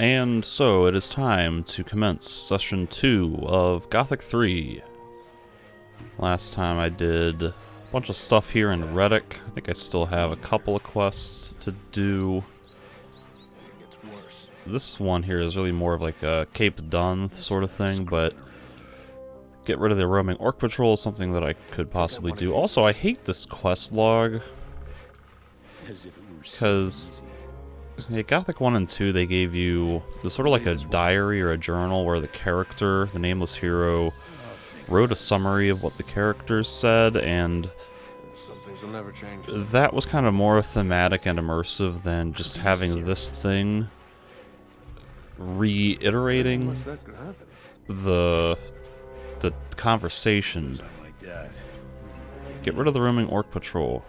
And so it is time to commence session 2 of Gothic 3. Last time I did a bunch of stuff here in Reddick. I think I still have a couple of quests to do. This one here is really more of like a Cape Dun sort of thing, but get rid of the roaming orc patrol is something that I could possibly do. Also, I hate this quest log because yeah, Gothic 1 and 2, they gave you the sort of like a diary or a journal where the character, the nameless hero, wrote a summary of what the characters said, and that was kind of more thematic and immersive than just having this thing reiterating the conversation. Get rid of the roaming orc patrol.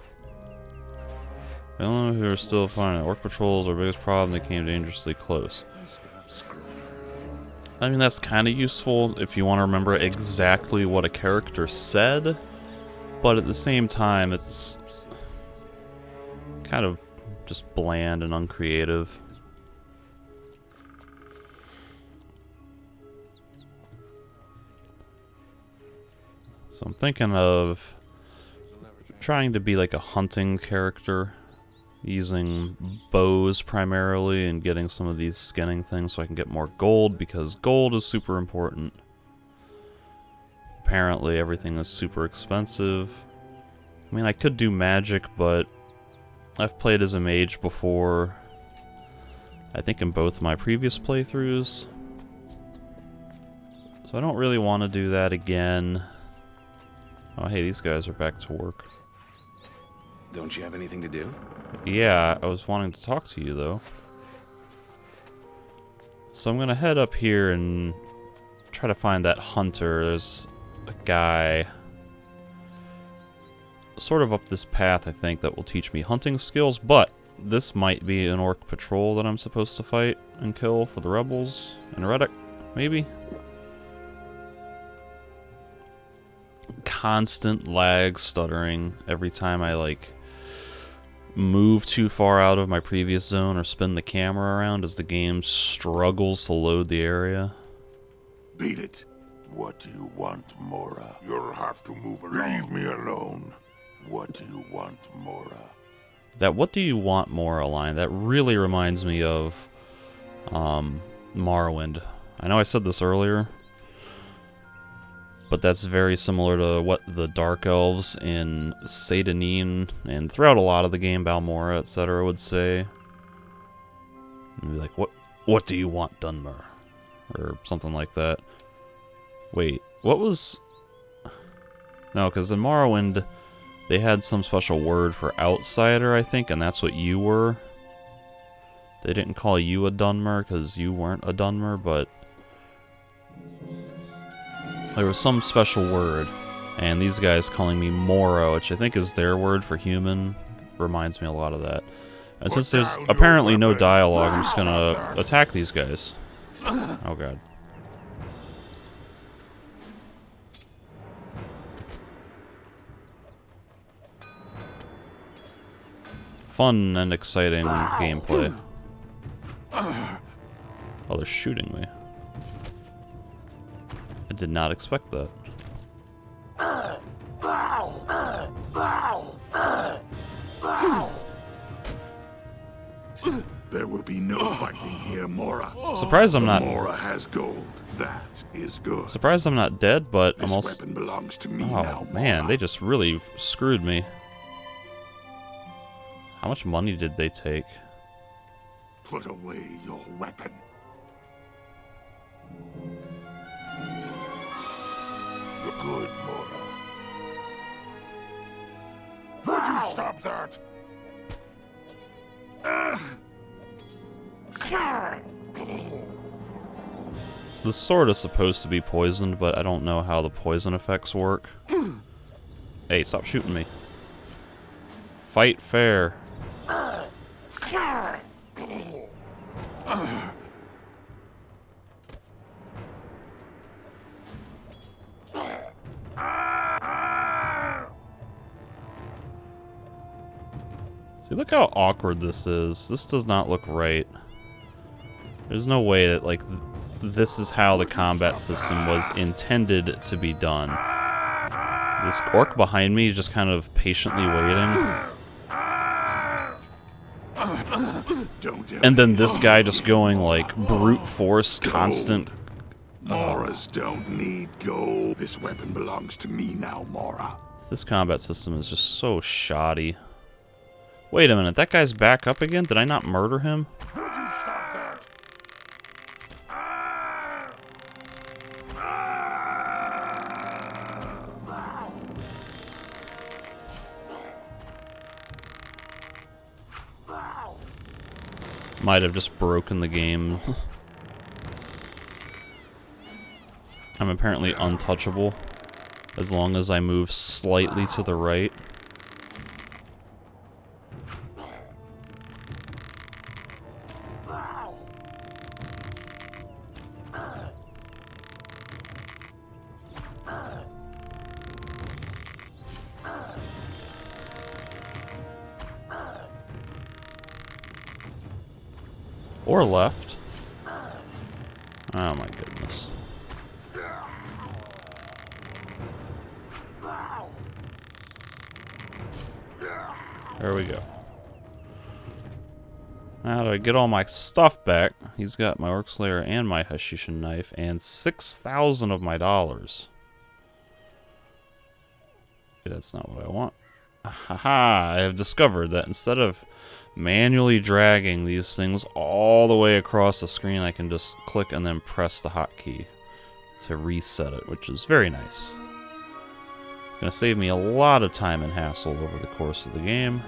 I don't know who are still finding it. Orc patrols are our biggest problem. They came dangerously close. I mean, that's kind of useful if you want to remember exactly what a character said, but at the same time, it's kind of just bland and uncreative. So I'm thinking of trying to be like a hunting character, using bows primarily and getting some of these skinning things so I can get more gold, because gold is super important. Apparently everything is super expensive. I mean, I could do magic, but I've played as a mage before, I think in both my previous playthroughs. So I don't really want to do that again. Oh hey, these guys are back to work. Don't you have anything to do? Yeah, I was wanting to talk to you, though. So I'm gonna head up here and try to find that hunter. There's a guy sort of up this path, I think, that will teach me hunting skills, but this might be an orc patrol that I'm supposed to fight and kill for the rebels in Reddick, maybe? Constant lag stuttering every time I, like, move too far out of my previous zone or spin the camera around as the game struggles to load the area. Beat it. What do you want, Mora? You'll have to move along. Leave me alone. What do you want, Mora? That "what do you want, Mora" line, that really reminds me of Morrowind. I know I said this earlier, but that's very similar to what the Dark Elves in Satanin and throughout a lot of the game, Balmora, etc. would say. And be like, what do you want, Dunmer? Or something like that. Wait, what was... No, because in Morrowind, they had some special word for outsider, I think, and that's what you were. They didn't call you a Dunmer, because you weren't a Dunmer, but there was some special word, and these guys calling me Moro, which I think is their word for human, reminds me a lot of that. And since there's apparently no dialogue, I'm just gonna attack these guys. Oh god. Fun and exciting gameplay. Oh, they're shooting me. I did not expect that. There will be no fighting here, Mora. Surprised I'm not. Mora has gold. That is good. Surprised I'm not dead, but This I'm also. weapon belongs to me Oh now, man, Mora. they just really screwed me. How much money did they take? Put away your weapon. You're good, Mora. Would you stop that? The sword is supposed to be poisoned, but I don't know how the poison effects work. Hey, stop shooting me. Fight fair. See, look how awkward this is. This does not look right. There's no way that, like, this is how the combat system was intended to be done. This orc behind me just kind of patiently waiting. And then this guy just going, like, brute force, constant... Moras don't need gold. This weapon belongs to me now, Mora. This combat system is just so shoddy. Wait a minute, that guy's back up again? Did I not murder him? Would you stop that? Might have just broken the game. I'm apparently untouchable as long as I move slightly to the right. Or left. Oh my goodness. There we go. Now do I get all my stuff back? He's got my Orc Slayer and my Hashishin knife and 6,000 of my dollars. Okay, that's not what I want. Haha, I have discovered that instead of manually dragging these things all the way across the screen, I can just click and then press the hotkey to reset it, which is very nice. Gonna save me a lot of time and hassle over the course of the game.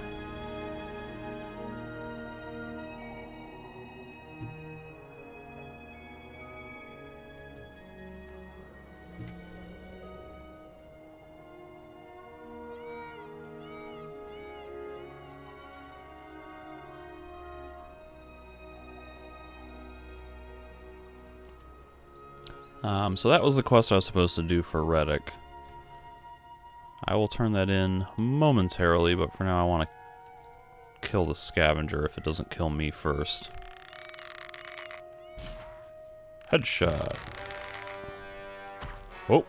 So that was the quest I was supposed to do for Reddick. I will turn that in momentarily, but for now I want to kill the scavenger if it doesn't kill me first. Headshot. Oh.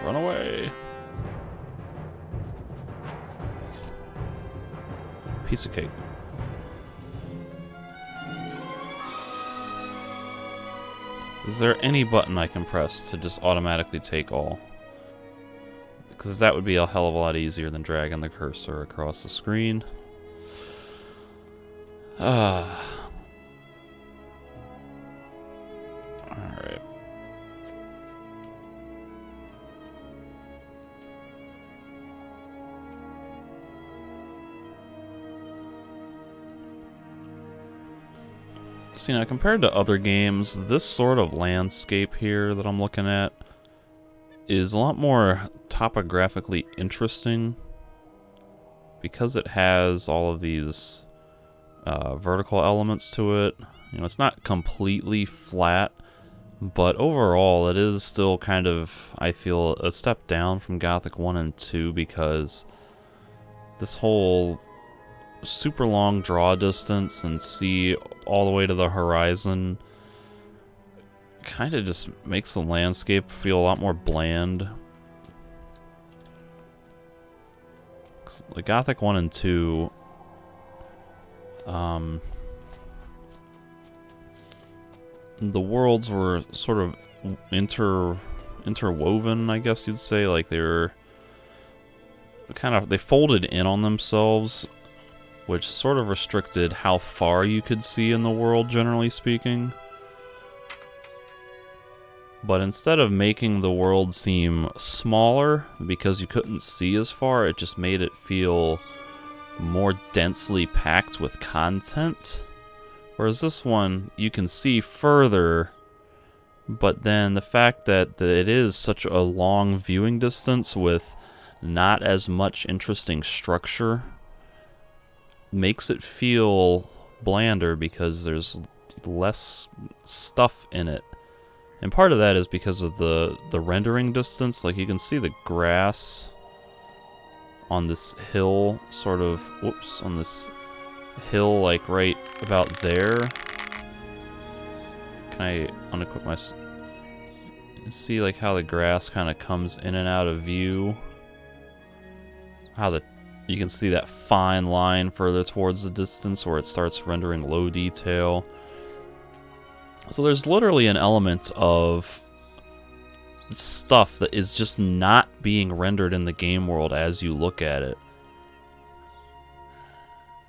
Run away. Piece of cake. Is there any button I can press to just automatically take all? Because that would be a hell of a lot easier than dragging the cursor across the screen. Alright. See, now compared to other games, this sort of landscape here that I'm looking at is a lot more topographically interesting because it has all of these vertical elements to it. You know, it's not completely flat, but overall it is still kind of, I feel, a step down from Gothic 1 and 2 because this whole super long draw distance and see all the way to the horizon kind of just makes the landscape feel a lot more bland. The Gothic 1 and 2 the worlds were sort of interwoven, I guess you'd say. Like they were they folded in on themselves, which sort of restricted how far you could see in the world, generally speaking. But instead of making the world seem smaller because you couldn't see as far, it just made it feel more densely packed with content. Whereas this one, you can see further, but then the fact that it is such a long viewing distance with not as much interesting structure makes it feel blander because there's less stuff in it. And part of that is because of the rendering distance. Like you can see the grass on this hill sort of, whoops, on this hill, like, right about there. Can I unequip my... See, like, how the grass kind of comes in and out of view? How you can see that fine line further towards the distance where it starts rendering low detail. So there's literally an element of stuff that is just not being rendered in the game world as you look at it.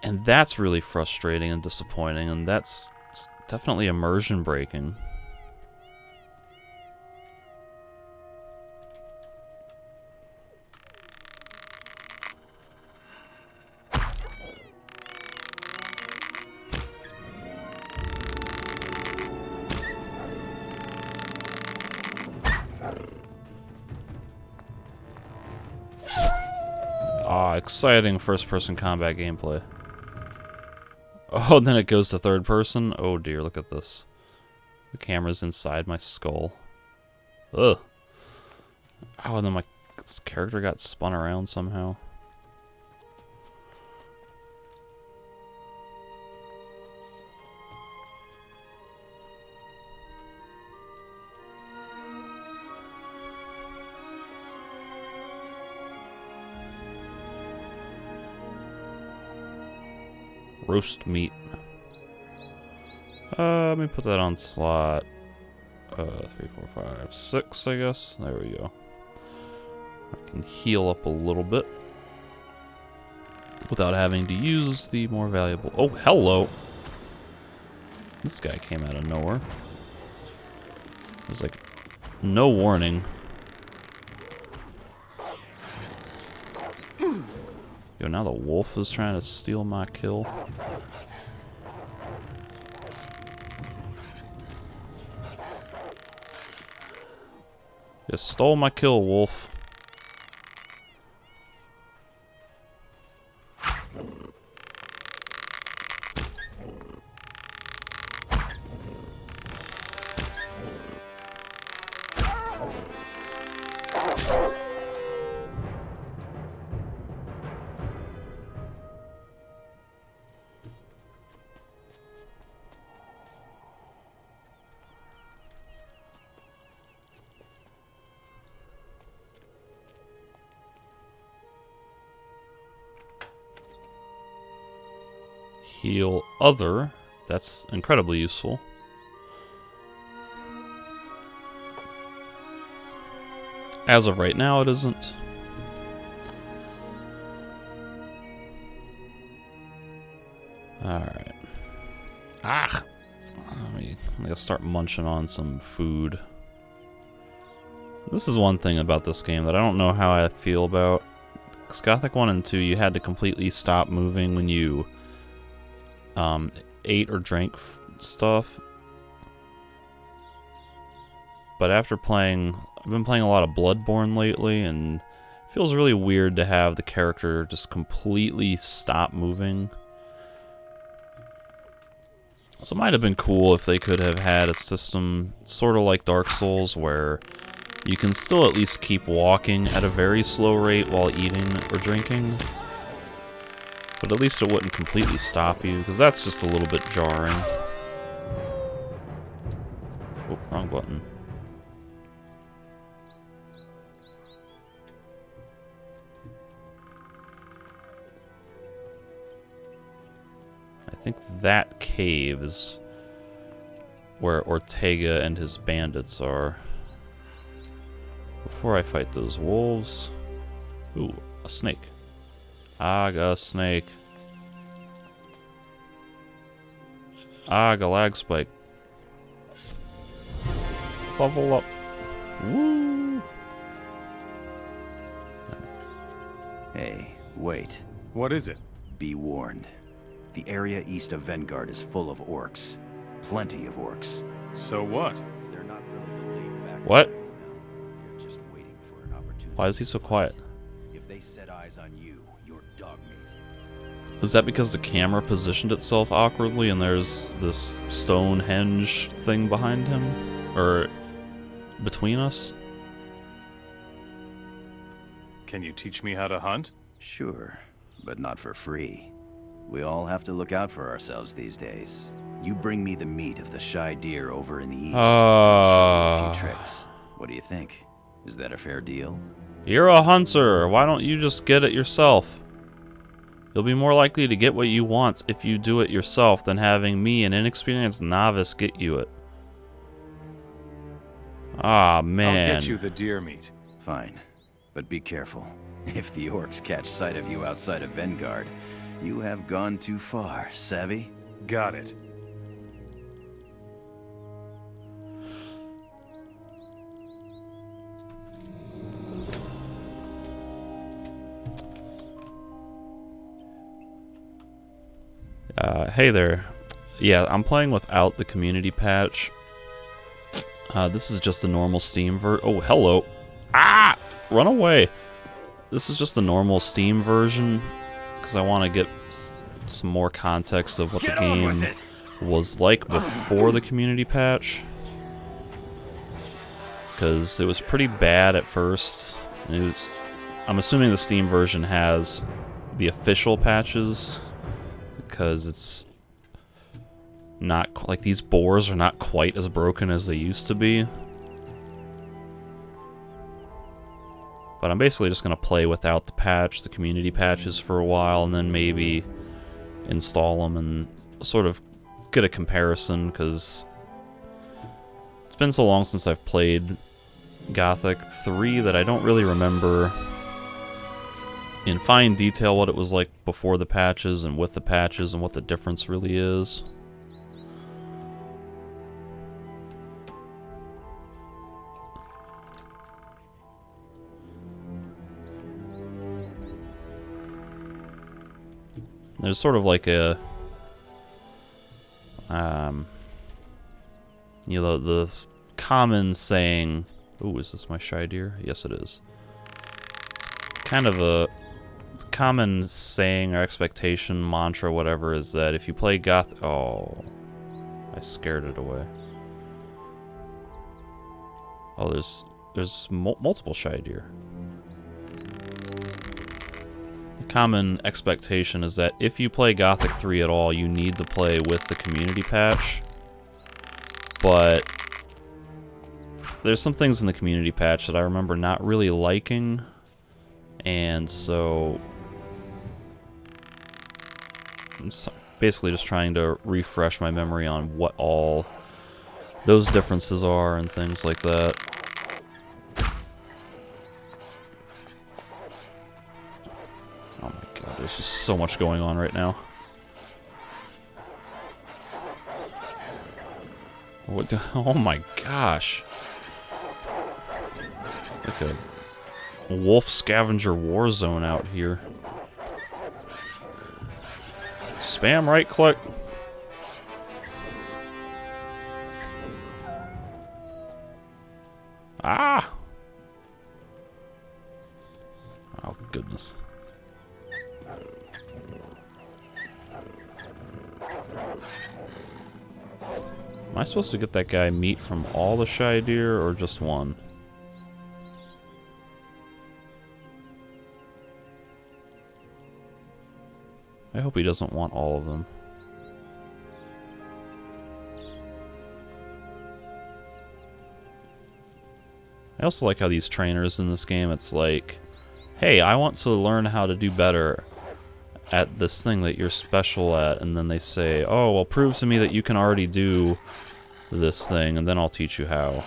And that's really frustrating and disappointing, and that's definitely immersion breaking. Ah, exciting first-person combat gameplay. Oh, and then it goes to third person? Oh dear, look at this. The camera's inside my skull. Ugh. Oh, and then my character got spun around somehow. Roast meat. Let me put that on slot 3, 4, 5, 6, I guess. There we go. I can heal up a little bit without having to use the more valuable... Oh, hello! This guy came out of nowhere. There's like no warning. Yo, now the wolf is trying to steal my kill. You stole my kill, wolf. Heal other. That's incredibly useful. As of right now, it isn't. Alright. Ah! I gotta start munching on some food. This is one thing about this game that I don't know how I feel about. Because Gothic 1 and 2, you had to completely stop moving when you ate or drank stuff. But after playing... I've been playing a lot of Bloodborne lately, and it feels really weird to have the character just completely stop moving. So it might have been cool if they could have had a system sort of like Dark Souls where you can still at least keep walking at a very slow rate while eating or drinking. But at least it wouldn't completely stop you, because that's just a little bit jarring. Oh, wrong button. I think that cave is where Ortega and his bandits are. Before I fight those wolves... Ooh, a snake. I got a snake. I got a lag spike. Level up. Woo! Hey, wait. What is it? Be warned. The area east of Vanguard is full of orcs. Plenty of orcs. So what? They're not really the laid back. What? kind, you know. They're just waiting for an opportunity. Why is he so quiet? If they set eyes on you, you're dogmeat. Is that because the camera positioned itself awkwardly and there's this Stonehenge thing behind him? Or between us? Can you teach me how to hunt? Sure, but not for free. We all have to look out for ourselves these days. You bring me the meat of the shy deer over in the east. I'll show you a few tricks. What do you think? Is that a fair deal? You're a hunter. Why don't you just get it yourself? You'll be more likely to get what you want if you do it yourself than having me, an inexperienced novice, get you it. Ah, man. I'll get you the deer meat. Fine, but be careful. If the orcs catch sight of you outside of Vanguard, you have gone too far, savvy? Got it. Hey there. Yeah, I'm playing without the community patch. This is just a normal Steam oh, hello. Ah! Run away. This is just the normal Steam version, because I want to get some more context of what the game was like before the community patch. Because it was pretty bad at first. I'm assuming the Steam version has the official patches, because it's not like these boars are not quite as broken as they used to be. But I'm basically just going to play without the patch, the community patches, for a while, and then maybe install them and sort of get a comparison, because it's been so long since I've played Gothic 3 that I don't really remember in fine detail what it was like before the patches and with the patches and what the difference really is. There's sort of like a, you know, the common saying, ooh, is this my shy deer? Yes, it is. It's kind of a common saying or expectation, mantra, whatever, is that if you play Gothic... Oh, I scared it away. Oh, there's multiple shy deer. Common expectation is that if you play Gothic 3 at all, you need to play with the community patch. But there's some things in the community patch that I remember not really liking, and so I'm basically just trying to refresh my memory on what all those differences are and things like that. Oh my god, there's just so much going on right now. What the, oh my gosh. Like a wolf scavenger war zone out here. Spam right click. Ah! Oh goodness. Am I supposed to get that guy meat from all the shy deer or just one? I hope he doesn't want all of them. I also like how these trainers in this game, it's like, hey, I want to learn how to do better at this thing that you're special at, and then they say, oh, well, prove to me that you can already do this thing, and then I'll teach you how.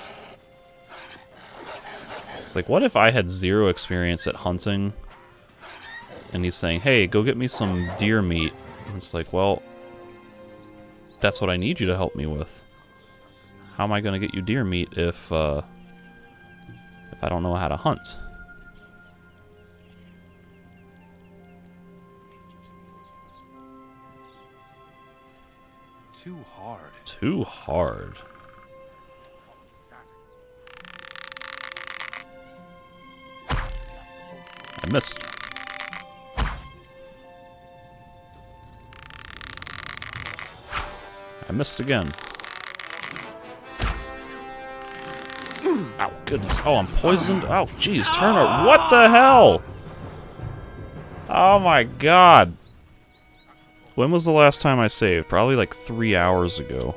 It's like, what if I had zero experience at hunting, and he's saying, hey, go get me some deer meat. And it's like, well, that's what I need you to help me with. How am I going to get you deer meat if I don't know how to hunt? Too hard. Too hard. I missed. I missed again. Oh, goodness. Oh, I'm poisoned. Oh, jeez. Turner. What the hell? Oh, my God. When was the last time I saved? Probably like 3 hours ago.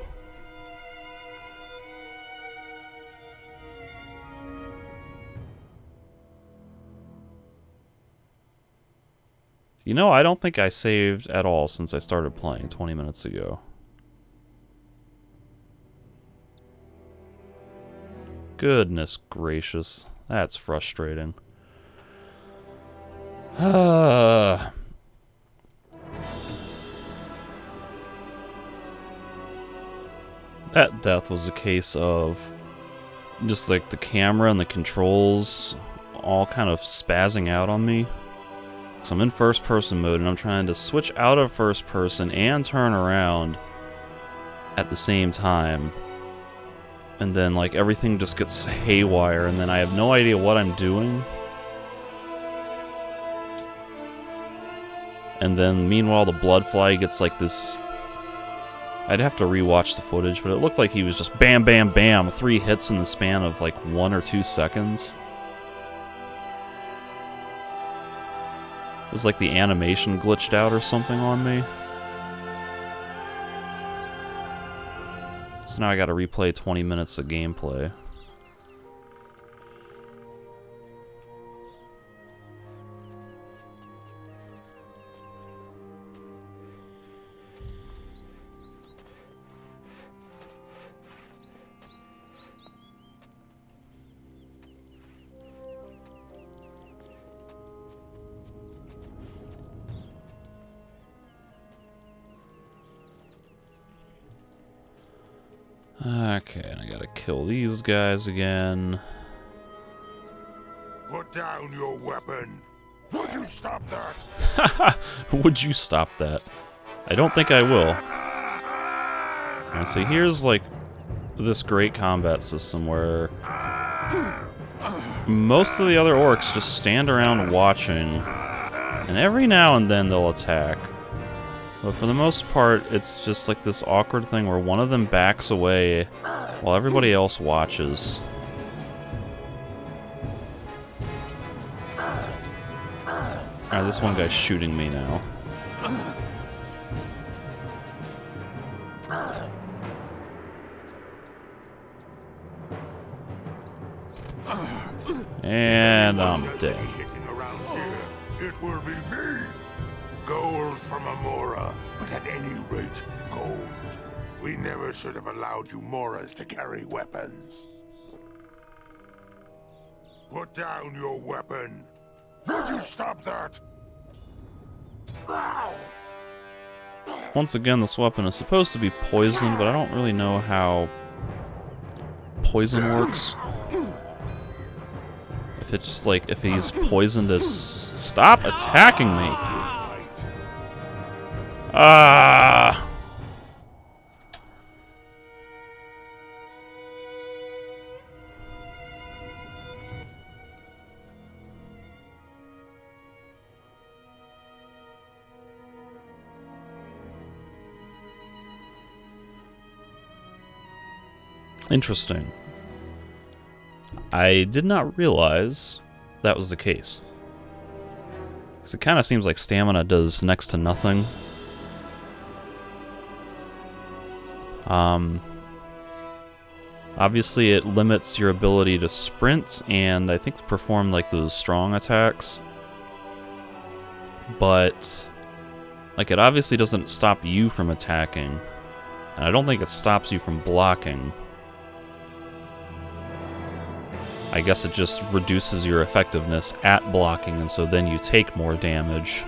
You know, I don't think I saved at all since I started playing 20 minutes ago. Goodness gracious. That's frustrating. That death was a case of just like the camera and the controls all kind of spazzing out on me. So I'm in first person mode and I'm trying to switch out of first person and turn around at the same time. And then like everything just gets haywire and then I have no idea what I'm doing. And then meanwhile the bloodfly gets like this... I'd have to rewatch the footage, but it looked like he was just bam bam bam, 3 hits in the span of like 1 or 2 seconds. It was like the animation glitched out or something on me. So now I gotta replay 20 minutes of gameplay. Okay, and I gotta kill these guys again. Put down your weapon. Would you stop that? Would you stop that? I don't think I will. And see, here's like this great combat system where most of the other orcs just stand around watching, and every now and then they'll attack. But for the most part, it's just like this awkward thing where one of them backs away while everybody else watches. Alright, this one guy's shooting me now. And I'm dead. Hitting around here, it will be me. Gold from Amora, but at any rate, gold. We never should have allowed you Moras to carry weapons. Put down your weapon. Would you stop that? Once again, this weapon is supposed to be poisoned, but I don't really know how poison works. If it's just like, if he's poisoned as... Stop attacking me! Ah! Interesting. I did not realize that was the case. Because it kind of seems like stamina does next to nothing. Obviously it limits your ability to sprint and I think to perform like those strong attacks. But like it obviously doesn't stop you from attacking. And I don't think it stops you from blocking. I guess it just reduces your effectiveness at blocking, and so then you take more damage,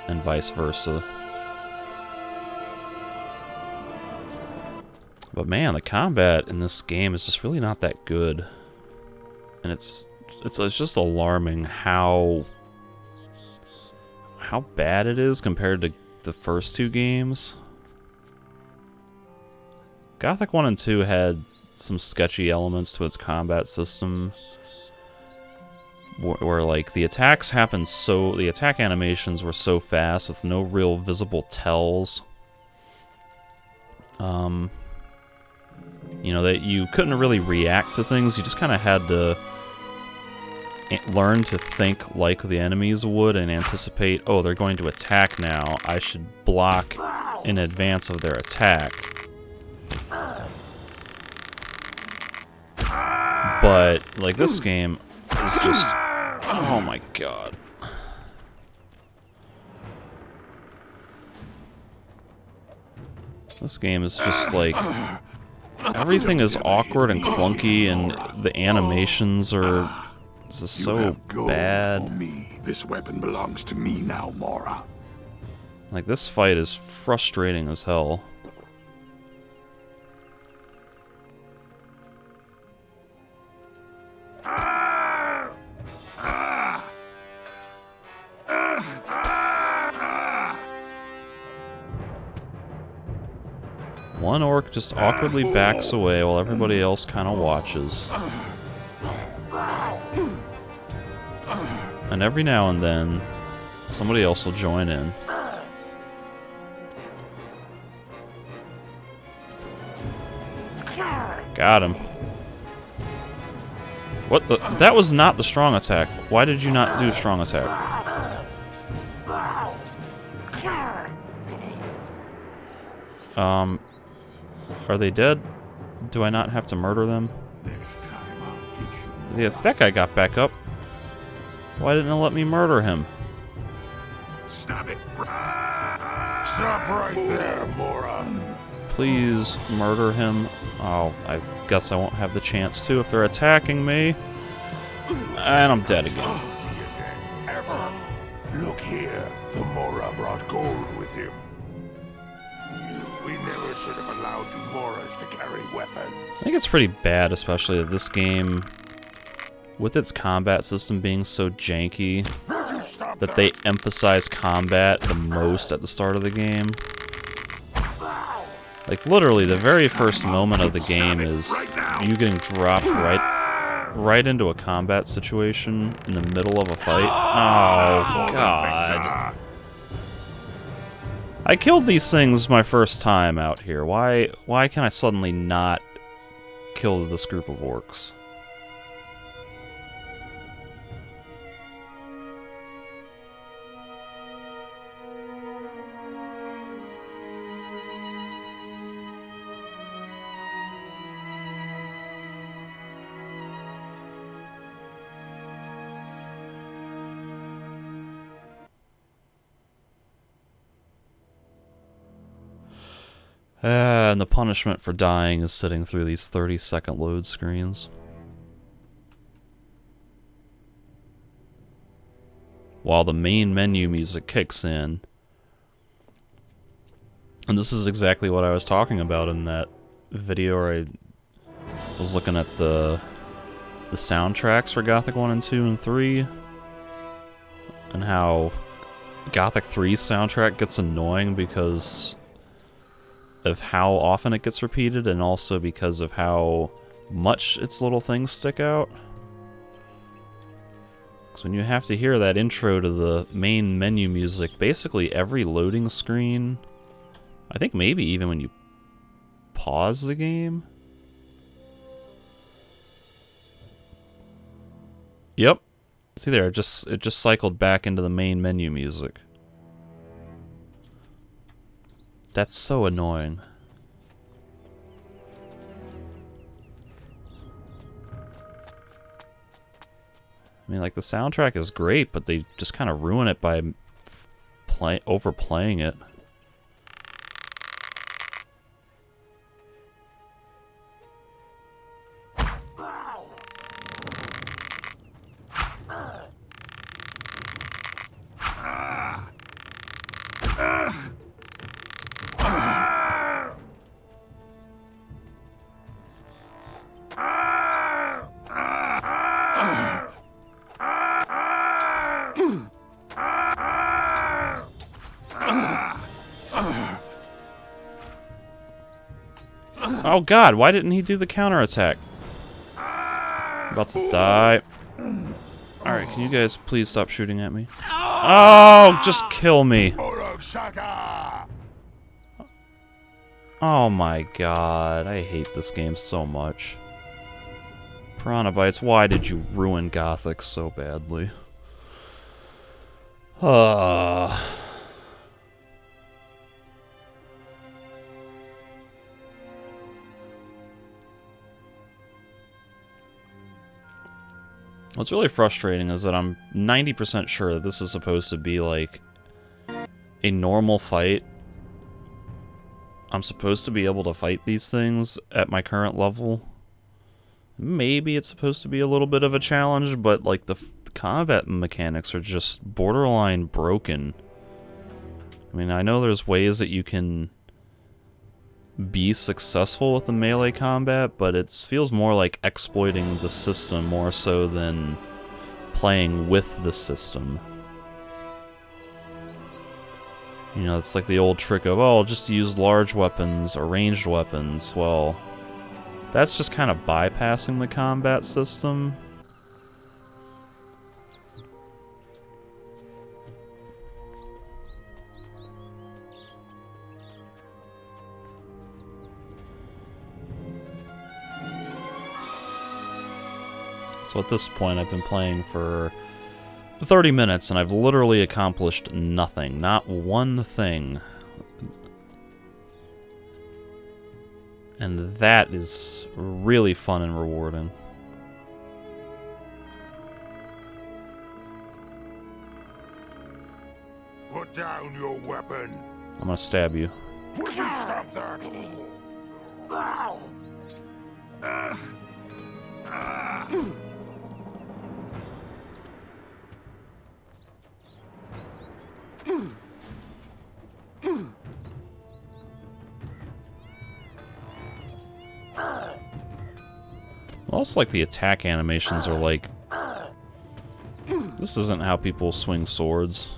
and vice versa. But man, the combat in this game is just really not that good. And it's just alarming how bad it is compared to the first 2 games. Gothic 1 and 2 had some sketchy elements to its combat system where like the attacks happened the attack animations were so fast with no real visible tells. You know, that you couldn't really react to things, you just kind of had to learn to think like the enemies would and anticipate, oh, they're going to attack now. I should block in advance of their attack. But, like, this game is just... Oh my god. This game is just like... Everything is awkward and clunky, and the animations are just so bad. For me. This weapon belongs to me now, Mora. Like, this fight is frustrating as hell. One orc just awkwardly backs away while everybody else kind of watches. And every now and then, somebody else will join in. Got him. What the? That was not the strong attack. Why did you not do strong attack? Are they dead? Do I not have to murder them? Next time I'll get you. Yes, that guy got back up. Why didn't it let me murder him? Stop it. Stop right there, Mora. Please murder him. Oh, I guess I won't have the chance to if they're attacking me. And I'm dead again. Ever. Look here. The Mora brought gold with him. We never should have allowed you Moras to carry weapons. I think it's pretty bad, especially that this game, with its combat system being so janky, that they emphasize combat the most at the start of the game. Like, literally, the very first moment of the game is you getting dropped right into a combat situation in the middle of a fight. Oh, God. I killed these things my first time out here. Why can I suddenly not kill this group of orcs? And the punishment for dying is sitting through these 30-second load screens. While the main menu music kicks in. And this is exactly what I was talking about in that video where I was looking at the soundtracks for Gothic 1 and 2 and 3. And how Gothic 3's soundtrack gets annoying because of how often it gets repeated, and also because of how much its little things stick out. Because when you have to hear that intro to the main menu music, basically every loading screen, I think maybe even when you pause the game. Yep. See there, it just cycled back into the main menu music. That's so annoying. I mean, like, the soundtrack is great, but they just kind of ruin it by overplaying it. Oh god, why didn't he do the counterattack? About to die. Alright, can you guys please stop shooting at me? Oh, just kill me. Oh my god, I hate this game so much. Piranha Bytes, why did you ruin Gothic so badly? What's really frustrating is that I'm 90% sure that this is supposed to be like a normal fight. I'm supposed to be able to fight these things at my current level. Maybe it's supposed to be a little bit of a challenge, but like the combat mechanics are just borderline broken. I mean, I know there's ways that you can be successful with the melee combat, but it feels more like exploiting the system more so than playing with the system. You know, it's like the old trick of, oh, I'll just use large weapons or ranged weapons. Well, that's just kind of bypassing the combat system. So at this point, I've been playing for 30 minutes, and I've literally accomplished nothing. Not one thing. And that is really fun and rewarding. Put down your weapon. I'm gonna stab you. Will you stop that? Also, like, the attack animations are like... This isn't how people swing swords.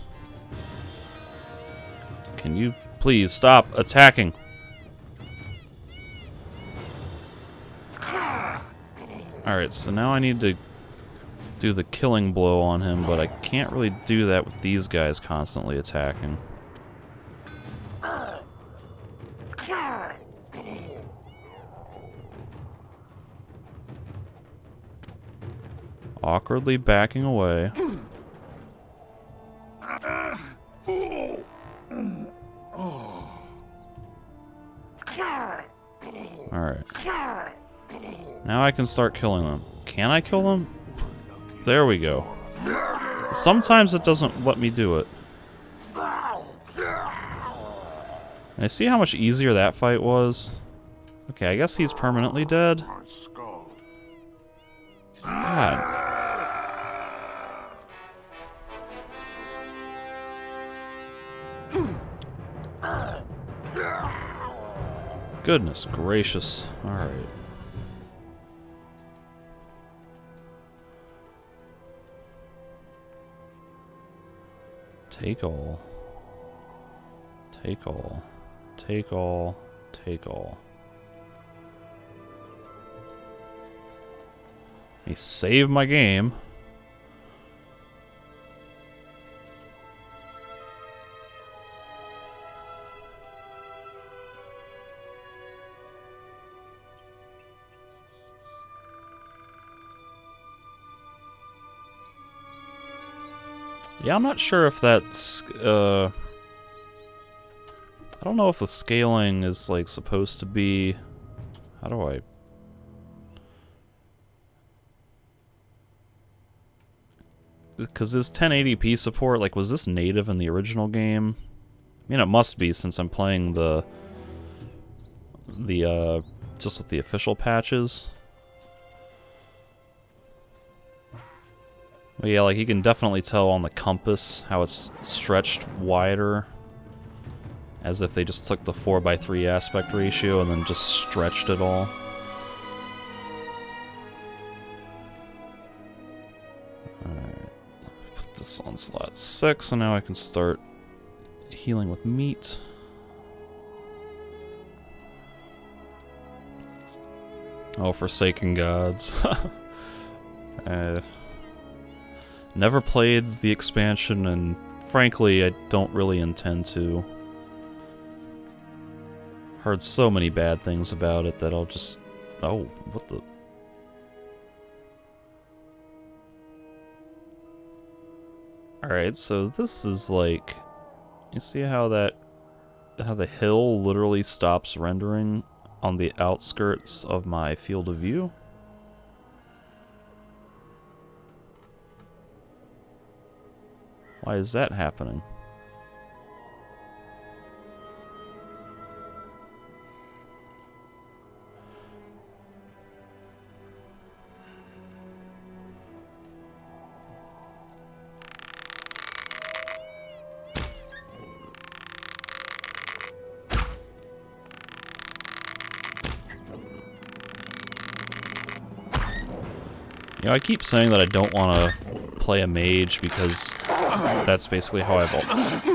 Can you please stop attacking? Alright, so now I need to do the killing blow on him, but I can't really do that with these guys constantly attacking. Awkwardly backing away. Alright. Now I can start killing them. Can I kill them? There we go. Sometimes it doesn't let me do it. And I see how much easier that fight was. Okay, I guess he's permanently dead. God. Goodness gracious. Alright. Take all. Take all. Take all. Take all. He saved my game. Yeah, I'm not sure if that's, I don't know if the scaling is, like, supposed to be... How do I... Because this 1080p support, like, was this native in the original game? I mean, it must be, since I'm playing the just with the official patches. But yeah, like, you can definitely tell on the compass how it's stretched wider. As if they just took the 4:3 aspect ratio and then just stretched it all. Alright. Put this on slot 6, and now I can start healing with meat. Oh, Forsaken Gods. Never played the expansion, and frankly, I don't really intend to. Heard so many bad things about it that I'll just... Oh, what the... Alright, so this is like... You see how the hill literally stops rendering on the outskirts of my field of view? Why is that happening? You know, I keep saying that I don't want to play a mage because that's basically how I've...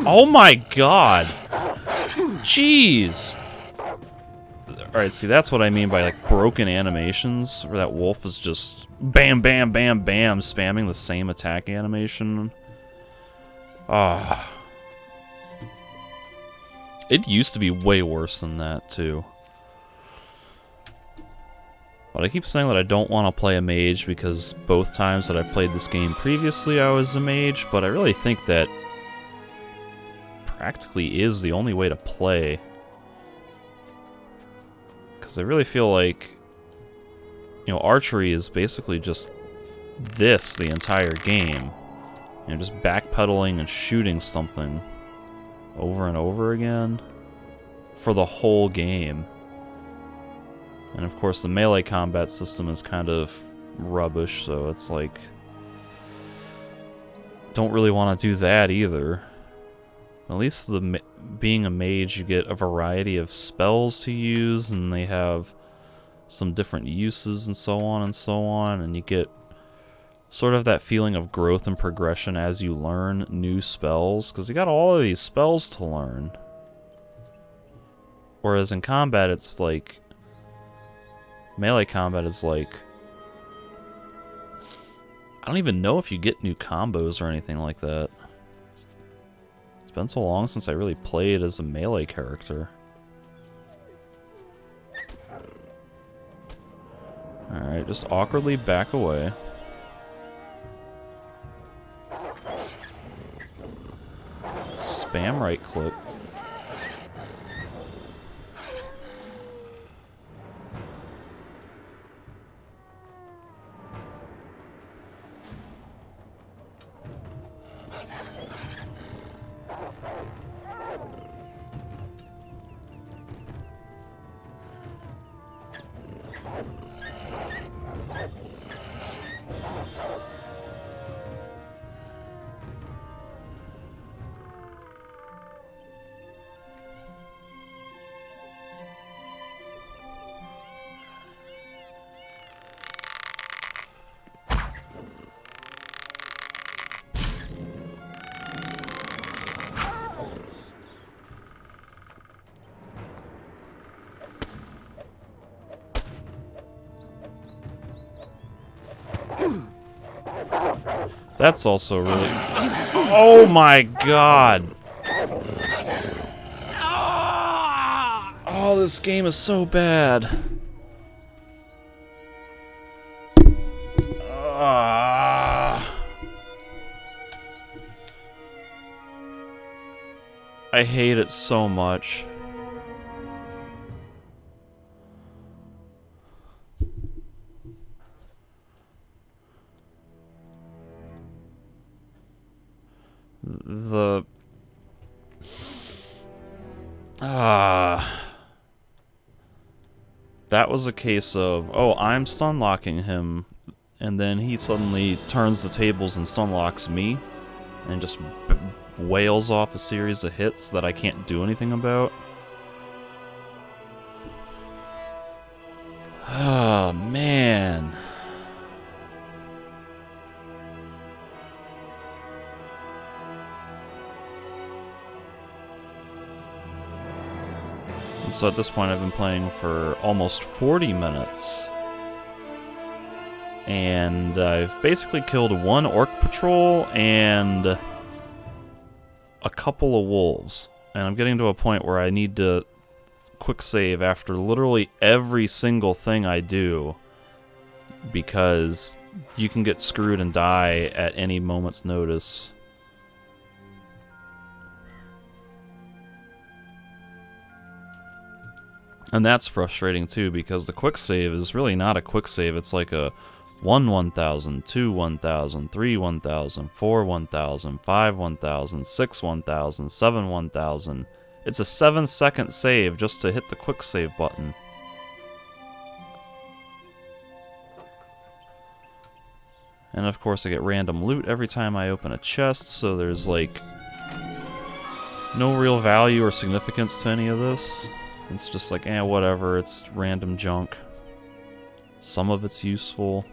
Oh my god! Jeez! Alright, see, that's what I mean by, like, broken animations, where that wolf is just bam, bam, bam, bam, spamming the same attack animation. Ah. It used to be way worse than that, too. But I keep saying that I don't want to play a mage because both times that I've played this game previously I was a mage, but I really think that practically is the only way to play. Because I really feel like, you know, archery is basically just this the entire game. You know, just backpedaling and shooting something over and over again for the whole game. And of course the melee combat system is kind of rubbish, so it's like... Don't really want to do that either. At least being a mage, you get a variety of spells to use, and they have some different uses and so on, and you get sort of that feeling of growth and progression as you learn new spells, because you got all of these spells to learn. Whereas in combat, it's like... Melee combat is like... I don't even know if you get new combos or anything like that. It's been so long since I really played as a melee character. Alright, just awkwardly back away. Spam right click. That's also really... Oh my god! Oh, this game is so bad. I hate it so much. That was a case of, oh, I'm stun-locking him, and then he suddenly turns the tables and stun-locks me, and just wails off a series of hits that I can't do anything about. Oh, man. So at this point I've been playing for almost 40 minutes. And I've basically killed one orc patrol and a couple of wolves. And I'm getting to a point where I need to quick save after literally every single thing I do, because you can get screwed and die at any moment's notice And that's frustrating too, because the quick save is really not a quick save. It's like a 1 1000, 2 1000, 3 1000, 4 1000, 5 1000, 6 1000, 7 1000. It's a 7-second save just to hit the quick save button. And of course I get random loot every time I open a chest, so there's like no real value or significance to any of this. It's just like, whatever, it's random junk. Some of it's useful.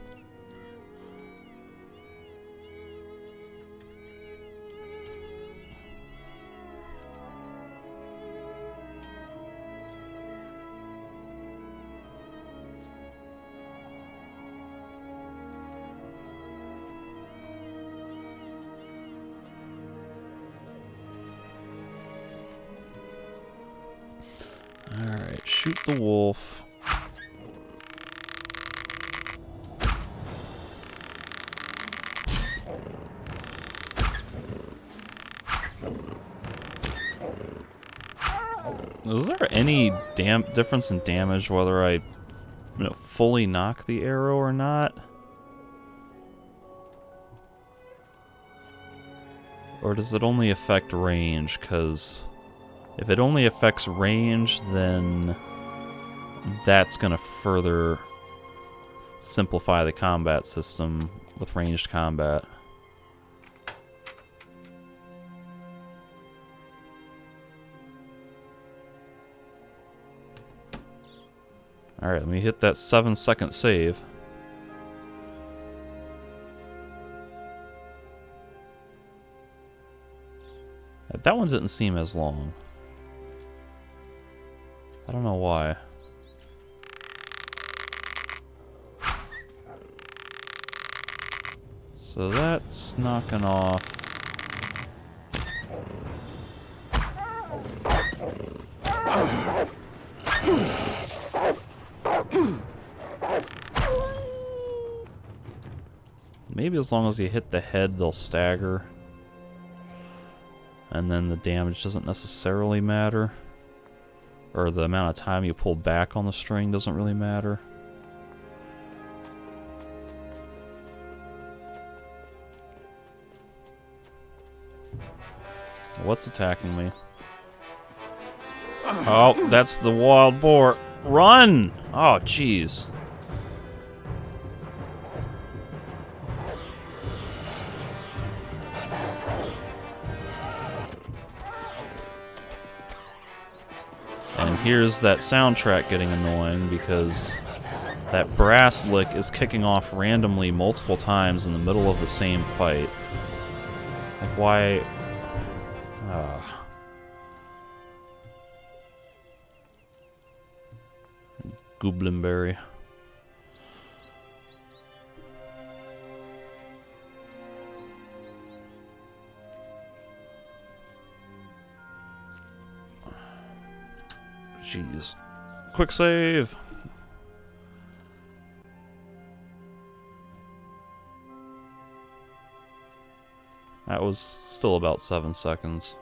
Alright, shoot the wolf. Is there any difference in damage whether I fully knock the arrow or not? Or does it only affect range? Because if it only affects range, then that's going to further simplify the combat system with ranged combat. Alright, let me hit that 7-second save. That one didn't seem as long. I don't know why. So that's knocking off. Maybe as long as you hit the head, they'll stagger. And then the damage doesn't necessarily matter. Or the amount of time you pull back on the string doesn't really matter. What's attacking me? Oh, that's the wild boar. Run! Oh, jeez. And here's that soundtrack getting annoying because that brass lick is kicking off randomly multiple times in the middle of the same fight. Like, why? Goblinberry. Jeez. Quick save! That was still about 7 seconds.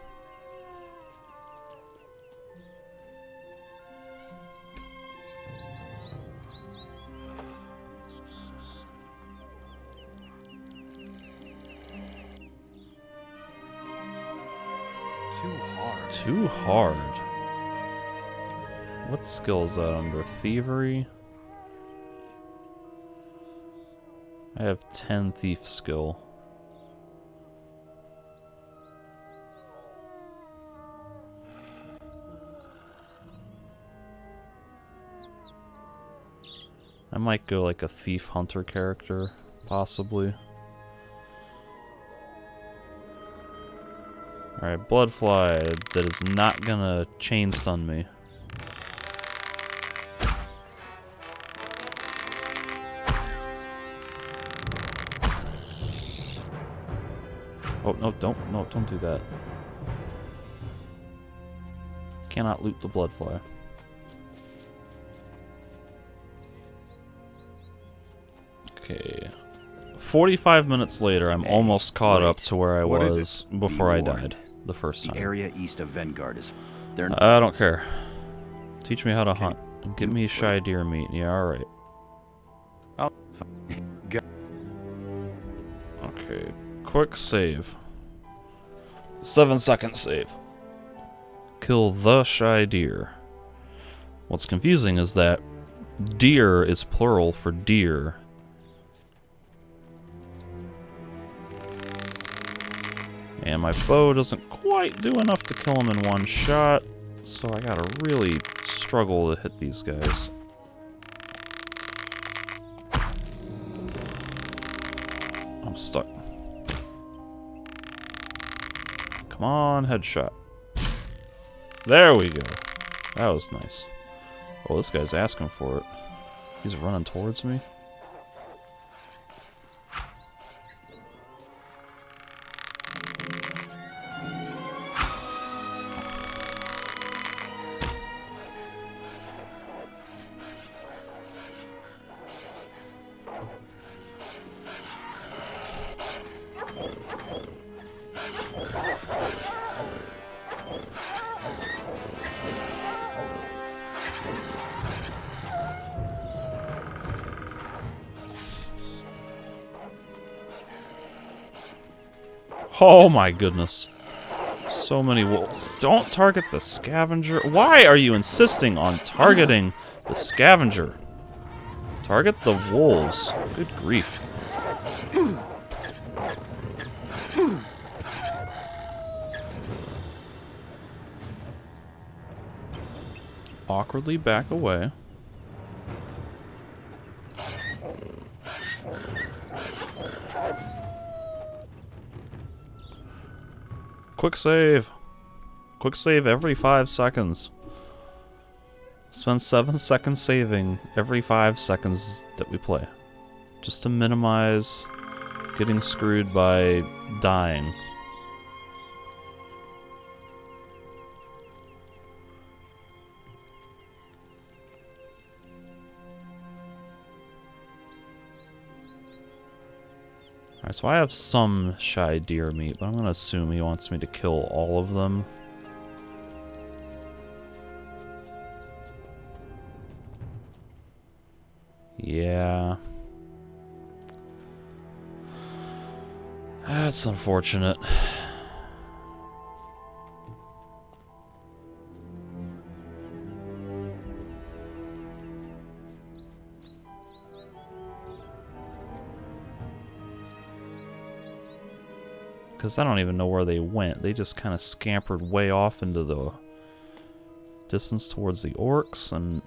Too hard. Too hard. What skill is that under? Thievery? I have 10 thief skill. I might go like a thief hunter character, possibly. Alright, Bloodfly, that is not gonna chain stun me. Oh, no, don't do that. Cannot loot the Bloodfly. Okay. 45 minutes later, I'm almost caught up to where I was before I died the first time. The area east of Vanguard is... I don't care. Teach me how to hunt. Give me shy deer meat. Yeah, alright. Oh, go. Okay. Quick save. 7-second save. Kill the shy deer. What's confusing is that deer is plural for deer. And my bow doesn't quite do enough to kill him in one shot, so I gotta really struggle to hit these guys. I'm stuck. Come on, headshot. There we go. That was nice. Oh, this guy's asking for it. He's running towards me. Oh my goodness. So many wolves. Don't target the scavenger. Why are you insisting on targeting the scavenger? Target the wolves. Good grief. Awkwardly back away. Quick save. Quick save every 5 seconds. Spend 7 seconds saving every 5 seconds that we play. Just to minimize getting screwed by dying. Alright, so I have some shy deer meat, but I'm gonna assume he wants me to kill all of them. Yeah. That's unfortunate. Because I don't even know where they went. They just kind of scampered way off into the distance towards the orcs, and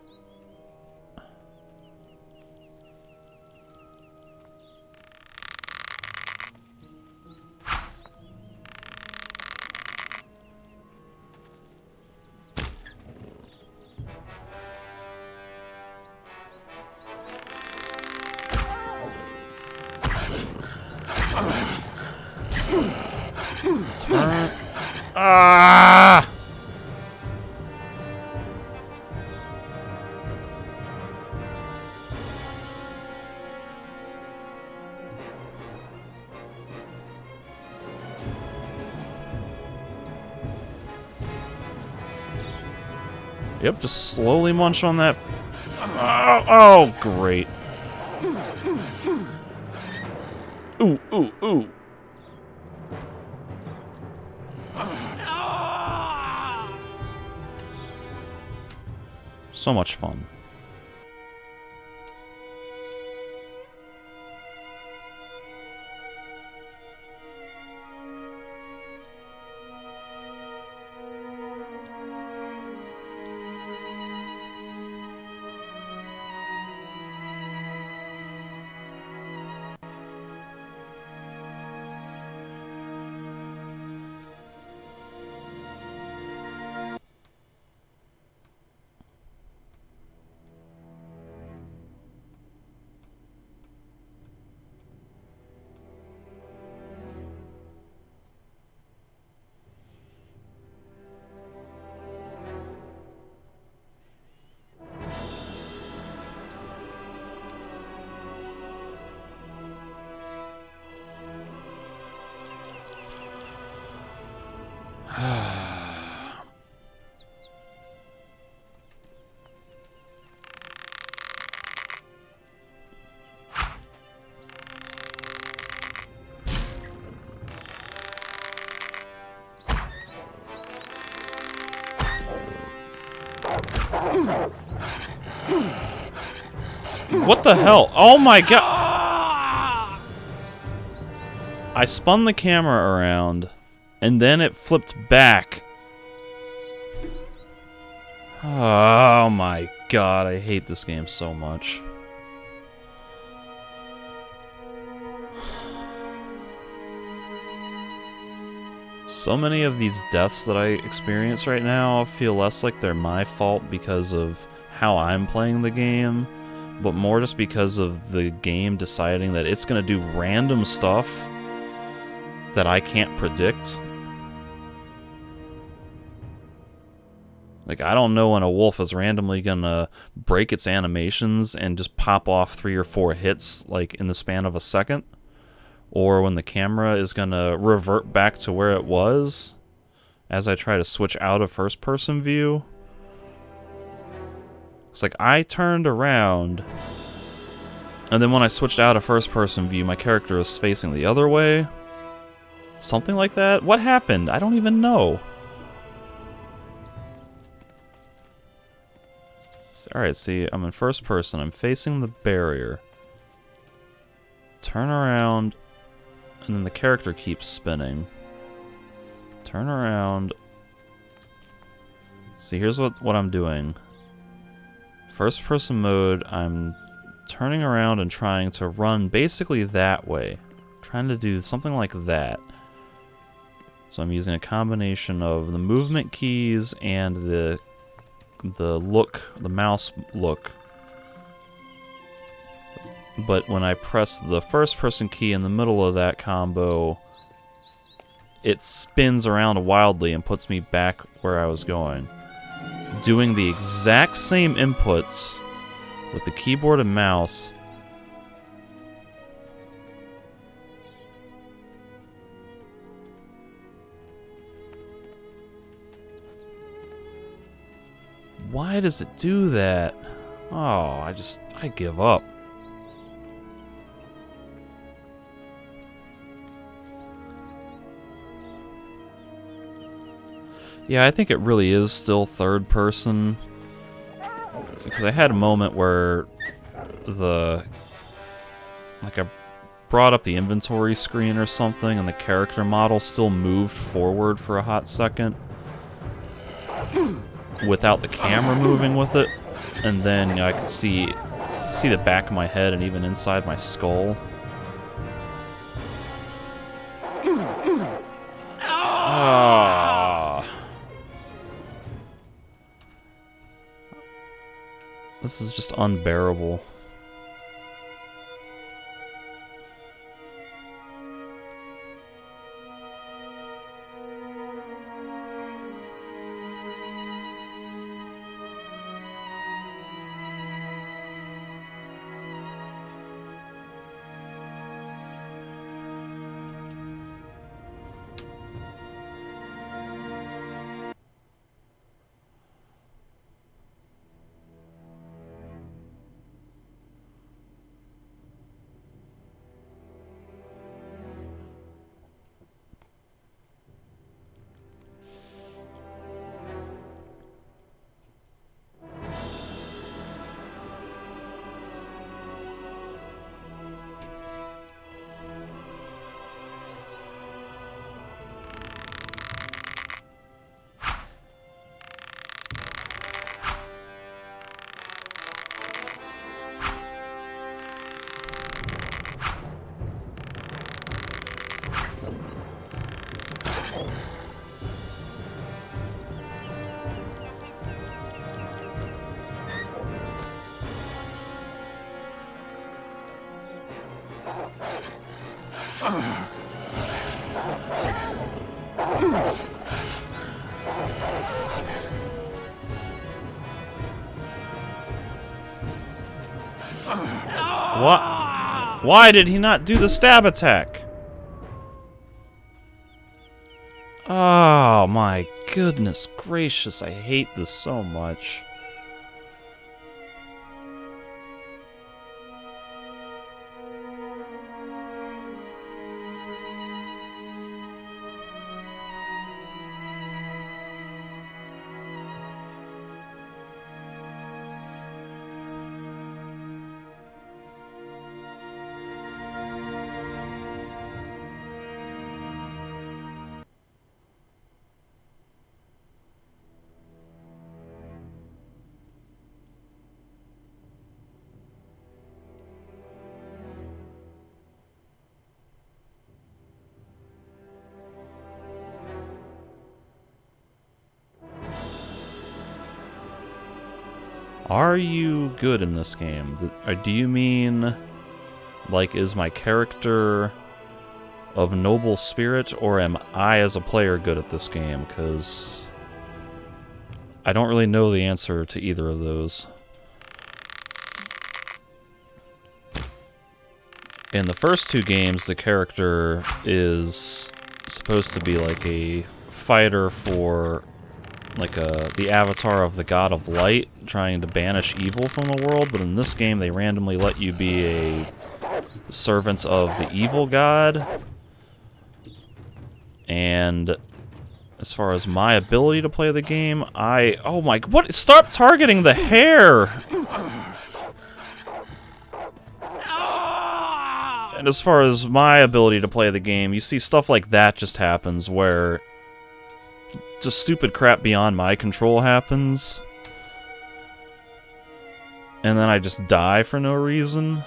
ah! Yep, just slowly munch on that. Oh, great. Ooh, ooh, ooh. So much fun. What the hell? Oh my god! I spun the camera around, and then it flipped back. Oh my god, I hate this game so much. So many of these deaths that I experience right now feel less like they're my fault because of how I'm playing the game, but more just because of the game deciding that it's going to do random stuff that I can't predict. Like, I don't know when a wolf is randomly gonna break its animations and just pop off 3 or 4 hits, like, in the span of a second. Or when the camera is gonna revert back to where it was as I try to switch out of first-person view. It's like, I turned around, and then when I switched out of first-person view, my character was facing the other way. Something like that? What happened? I don't even know. Alright, see, I'm in first person. I'm facing the barrier. Turn around, and then the character keeps spinning. Turn around. See, here's what I'm doing. First person mode, I'm turning around and trying to run basically that way. Trying to do something like that. So I'm using a combination of the movement keys and the mouse look. But when I press the first person key in the middle of that combo, it spins around wildly and puts me back where I was going. Doing the exact same inputs with the keyboard and mouse. Why does it do that? Oh, I give up. Yeah, I think it really is still third person. Because I had a moment where I brought up the inventory screen or something and the character model still moved forward for a hot second without the camera moving with it, and then, you know, I could see the back of my head and even inside my skull. This is just unbearable. What? Why did he not do the stab attack? Oh my goodness gracious, I hate this so much. Are you good in this game? Do you mean, like, is my character of noble spirit, or am I as a player good at this game? Because I don't really know the answer to either of those. In the first two games, the character is supposed to be like a fighter for, like, the avatar of the god of light, trying to banish evil from the world, but in this game they randomly let you be a servant of the evil god. And as far as my ability to play the game, oh my, what? Stop targeting the hair! And as far as my ability to play the game, you see stuff like that just happens, where just stupid crap beyond my control happens. And then I just die for no reason.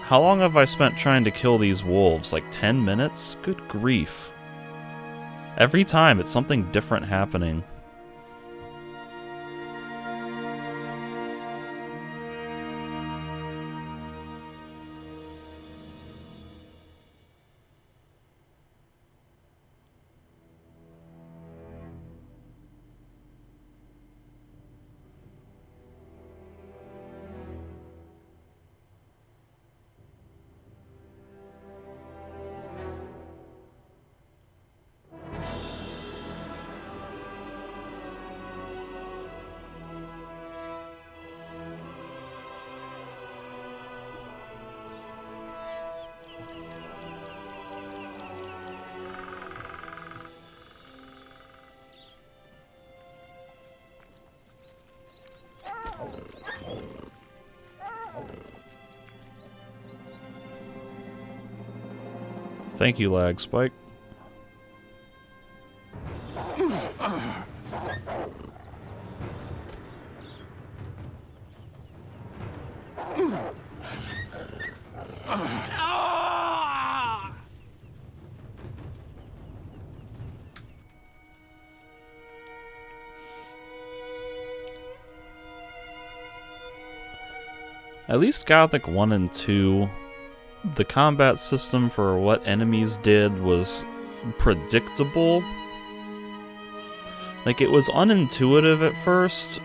How long have I spent trying to kill these wolves? Like 10 minutes? Good grief. Every time it's something different happening. Thank you, Lag Spike. At least Gothic 1 and 2, the combat system for what enemies did was predictable. Like, it was unintuitive at first,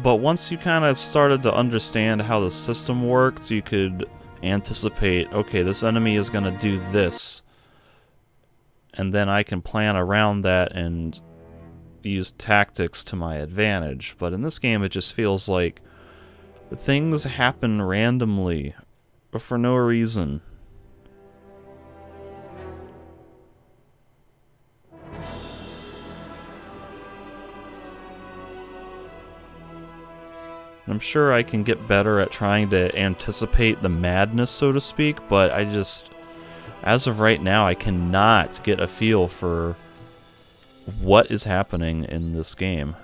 but once you kind of started to understand how the system worked, you could anticipate, okay, this enemy is going to do this, and then I can plan around that and use tactics to my advantage. But in this game, it just feels like things happen randomly, for no reason. I'm sure I can get better at trying to anticipate the madness, so to speak, but I just, as of right now, I cannot get a feel for what is happening in this game.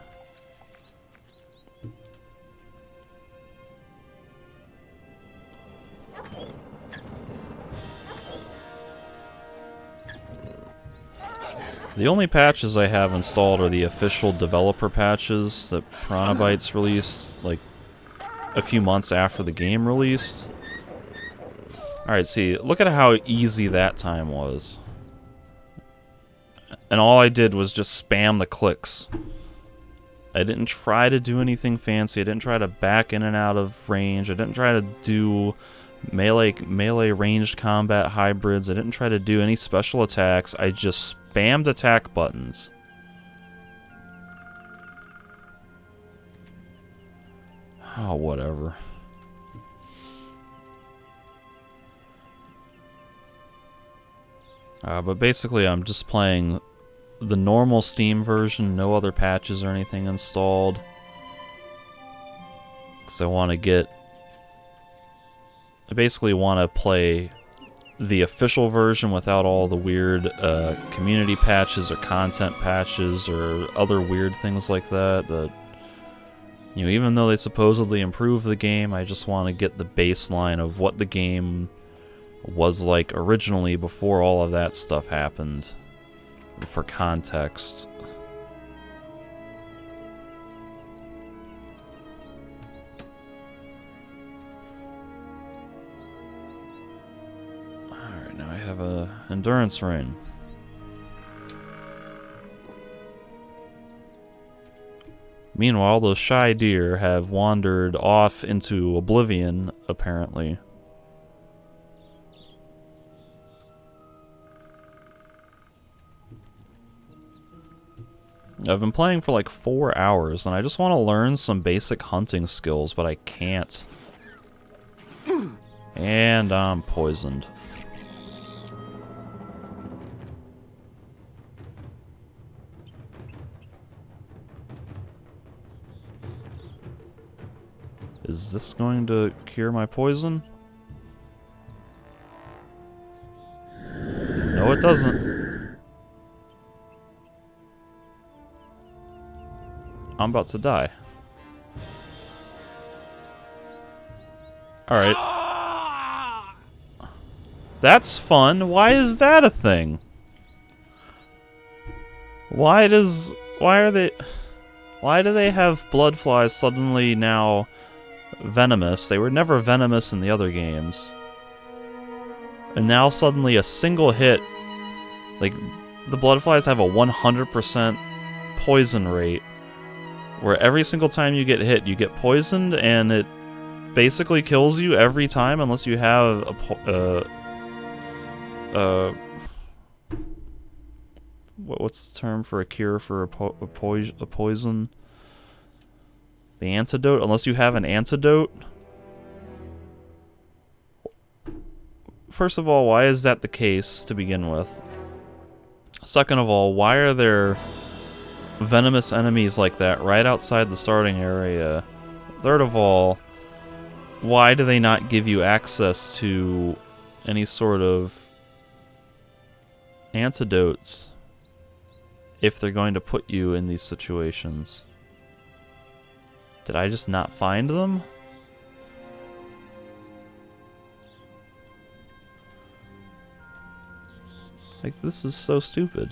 The only patches I have installed are the official developer patches that Piranha Bytes released, like, a few months after the game released. Alright, see, look at how easy that time was. And all I did was just spam the clicks. I didn't try to do anything fancy, I didn't try to back in and out of range, I didn't try to do melee ranged combat hybrids, I didn't try to do any special attacks, I just spammed attack buttons. Oh, whatever. But basically I'm just playing the normal Steam version, no other patches or anything installed. Because I basically want to play the official version without all the weird community patches or content patches or other weird things like that. That, you know, even though they supposedly improve the game, I just want to get the baseline of what the game was like originally before all of that stuff happened. For context. Alright, now I have a endurance ring. Meanwhile, those shy deer have wandered off into oblivion, apparently. I've been playing for like 4 hours, and I just want to learn some basic hunting skills, but I can't. And I'm poisoned. Is this going to cure my poison? No, it doesn't. I'm about to die. Alright. That's fun. Why is that a thing? Why do they have blood flies suddenly now venomous? They were never venomous in the other games. And now suddenly a single hit, like, the blood flies have a 100% poison rate, where every single time you get hit, you get poisoned, and it basically kills you every time unless you have what's the term for a cure for a poison? The antidote? Unless you have an antidote? First of all, why is that the case to begin with? Second of all, why are there venomous enemies like that right outside the starting area? Third of all, why do they not give you access to any sort of antidotes if they're going to put you in these situations? Did I just not find them? Like, this is so stupid.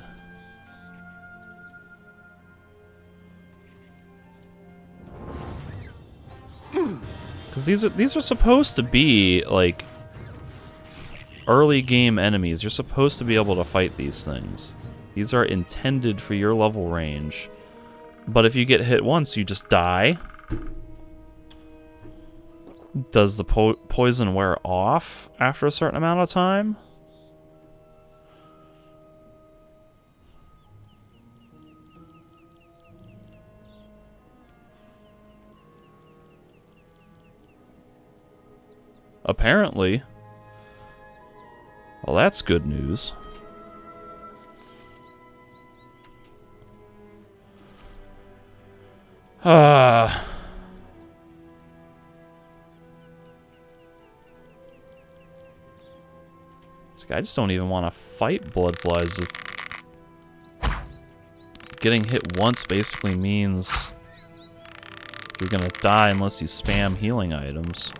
Because these are supposed to be, like, early game enemies. You're supposed to be able to fight these things. These are intended for your level range. But if you get hit once, you just die. Does the poison wear off after a certain amount of time? Apparently. Well, that's good news. I just don't even want to fight bloodflies. If getting hit once basically means you're gonna die unless you spam healing items.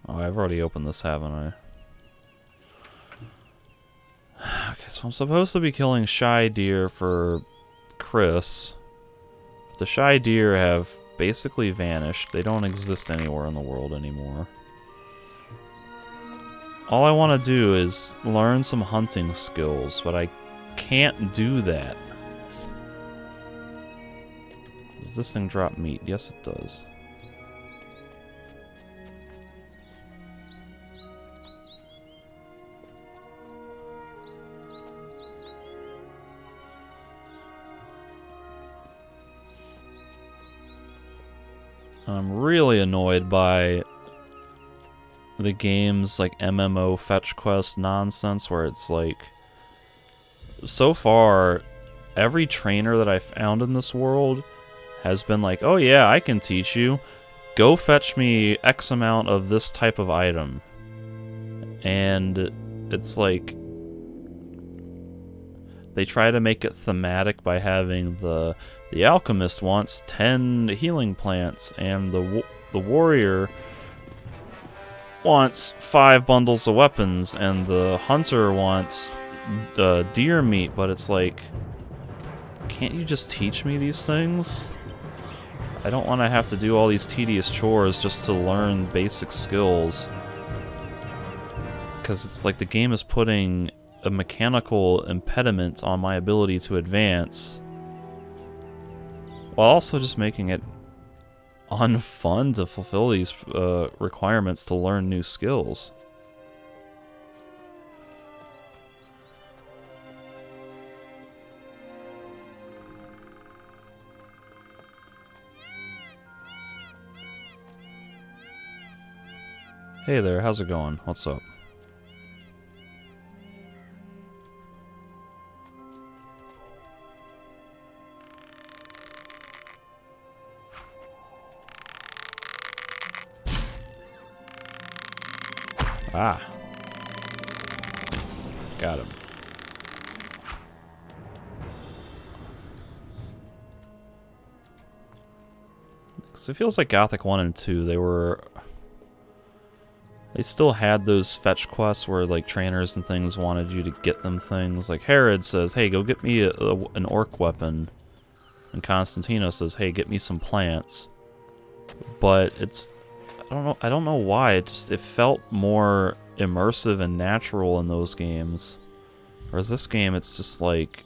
Oh, I've already opened this, haven't I? Okay, so I'm supposed to be killing shy deer for Chris. But the shy deer have basically vanished. They don't exist anywhere in the world anymore. All I want to do is learn some hunting skills, but I can't do that. Does this thing drop meat? Yes, it does. I'm really annoyed by the game's like MMO fetch quest nonsense, where it's like, so far every trainer that I found in this world has been like, oh yeah, I can teach you, go fetch me X amount of this type of item. And it's like, they try to make it thematic by having the alchemist wants 10 healing plants, and the warrior wants 5 bundles of weapons, and the hunter wants deer meat. But it's like, can't you just teach me these things? I don't want to have to do all these tedious chores just to learn basic skills. Because it's like the game is putting a mechanical impediment on my ability to advance, while also just making it unfun to fulfill these requirements to learn new skills. Hey there, how's it going? What's up? Ah. Got him. Because it feels like Gothic 1 and 2, they still had those fetch quests where, like, trainers and things wanted you to get them things. Like, Herod says, hey, go get me an orc weapon. And Constantino says, hey, get me some plants. But it's... I don't know why. It felt more immersive and natural in those games. Whereas this game, it's just like...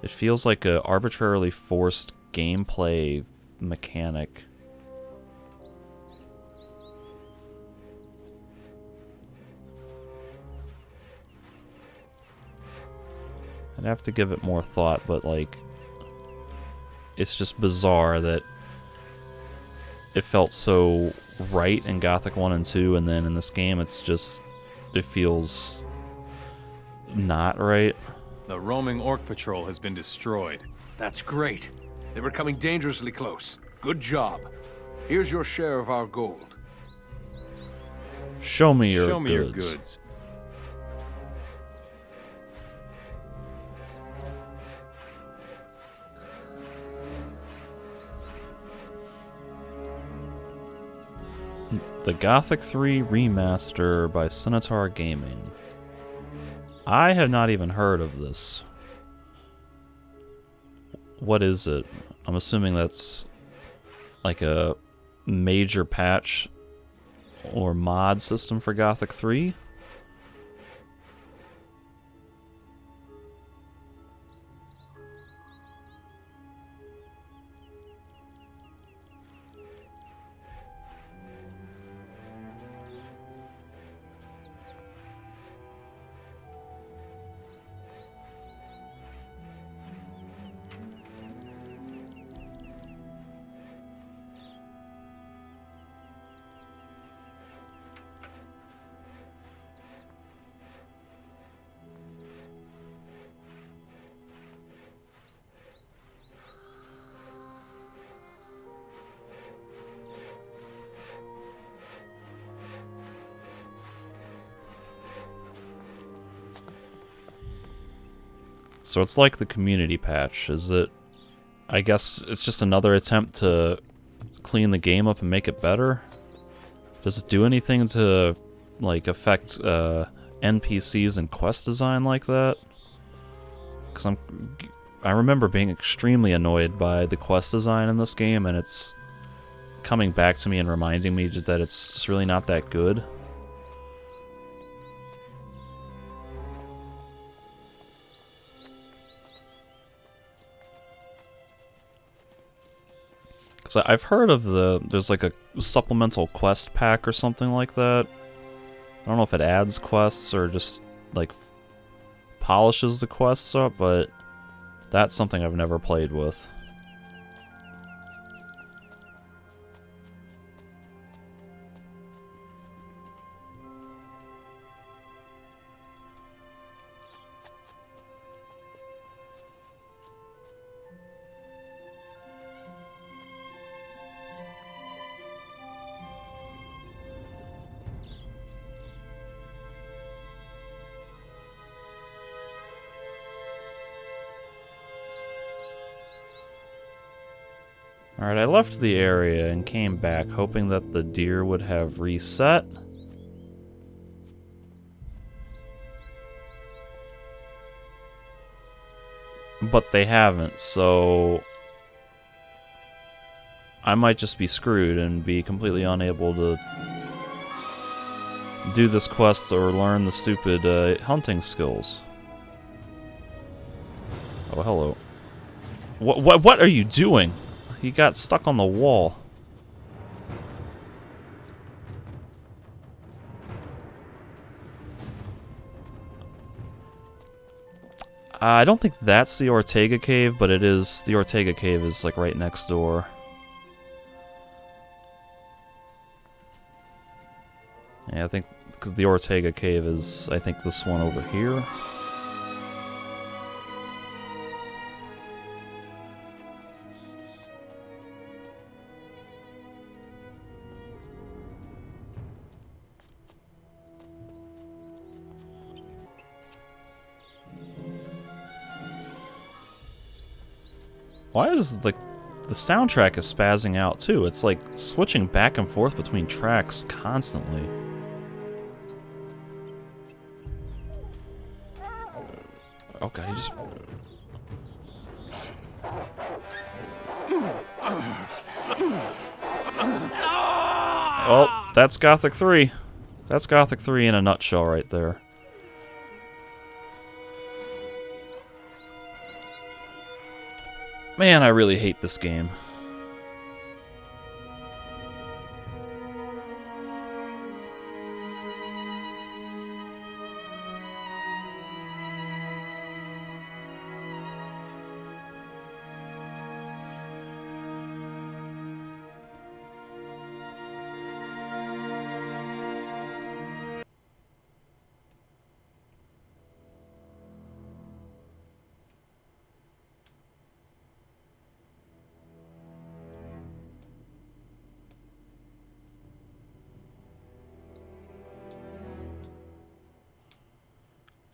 It feels like a arbitrarily forced gameplay mechanic. I'd have to give it more thought, but like... It's just bizarre that it felt so right in Gothic 1 and 2, and then in this game it's just... It feels... not right. The roaming orc patrol has been destroyed. That's great. They were coming dangerously close. Good job. Here's your share of our gold. Show me your Show me your goods. goods. The Gothic 3 Remaster by Centaur Gaming. I have not even heard of this. What is it? I'm assuming that's like a major patch or mod system for Gothic 3? So it's like the community patch, is it? I guess it's just another attempt to clean the game up and make it better? Does it do anything to, like, affect NPCs and quest design like that? Because I remember being extremely annoyed by the quest design in this game, and it's coming back to me and reminding me that it's just really not that good. So I've heard of there's like a supplemental quest pack or something like that. I don't know if it adds quests or just like polishes the quests up, but that's something I've never played with. Alright, I left the area and came back, hoping that the deer would have reset. But they haven't, so I might just be screwed and be completely unable to do this quest or learn the stupid hunting skills. Oh, hello. What are you doing? He got stuck on the wall. I don't think that's the Ortega cave, but it is. The Ortega cave is like right next door. Yeah, I think because the Ortega cave is, I think, this one over here. Why is, like, the soundtrack is spazzing out, too? It's, like, switching back and forth between tracks constantly. Oh god, he just... Oh, that's Gothic 3. That's Gothic 3 in a nutshell right there. Man, I really hate this game.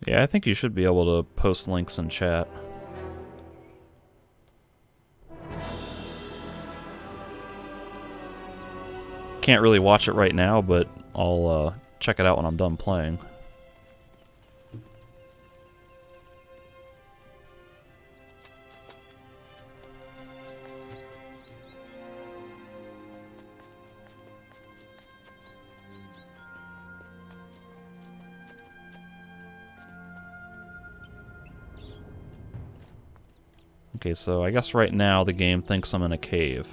Yeah, I think you should be able to post links in chat. Can't really watch it right now, but I'll check it out when I'm done playing. Okay, so I guess right now the game thinks I'm in a cave.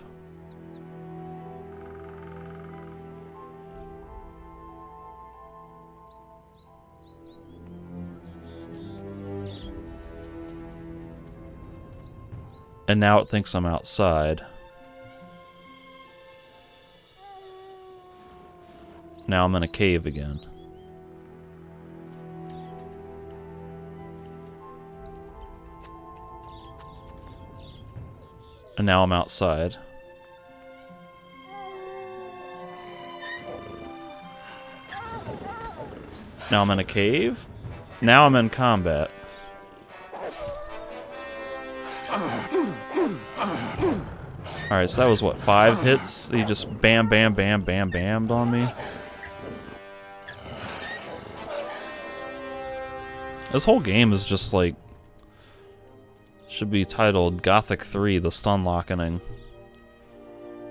And now it thinks I'm outside. Now I'm in a cave again. And now I'm outside. Now I'm in a cave. Now I'm in combat. Alright, so that was what, 5 hits? He just bam, bam, bam, bam, bammed on me. This whole game is just like... should be titled Gothic 3, the Stun Lockening.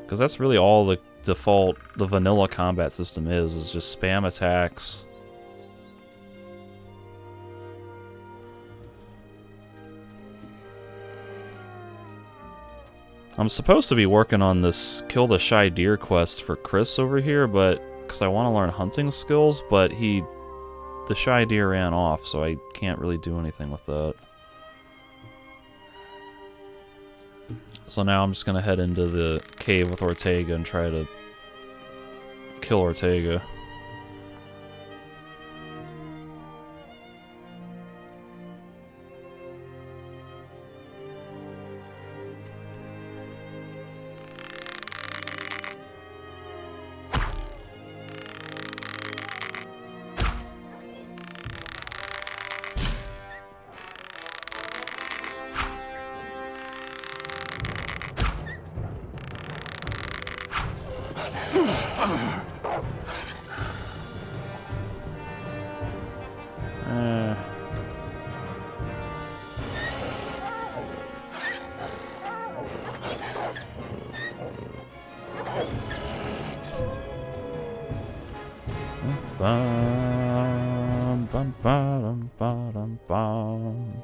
Because that's really all the default, the vanilla combat system is just spam attacks. I'm supposed to be working on this Kill the Shy Deer quest for Chris over here, but because I want to learn hunting skills, but the Shy Deer ran off, so I can't really do anything with that. So now I'm just gonna head into the cave with Ortega and try to kill Ortega. Bum, bum, bum, bum, bum.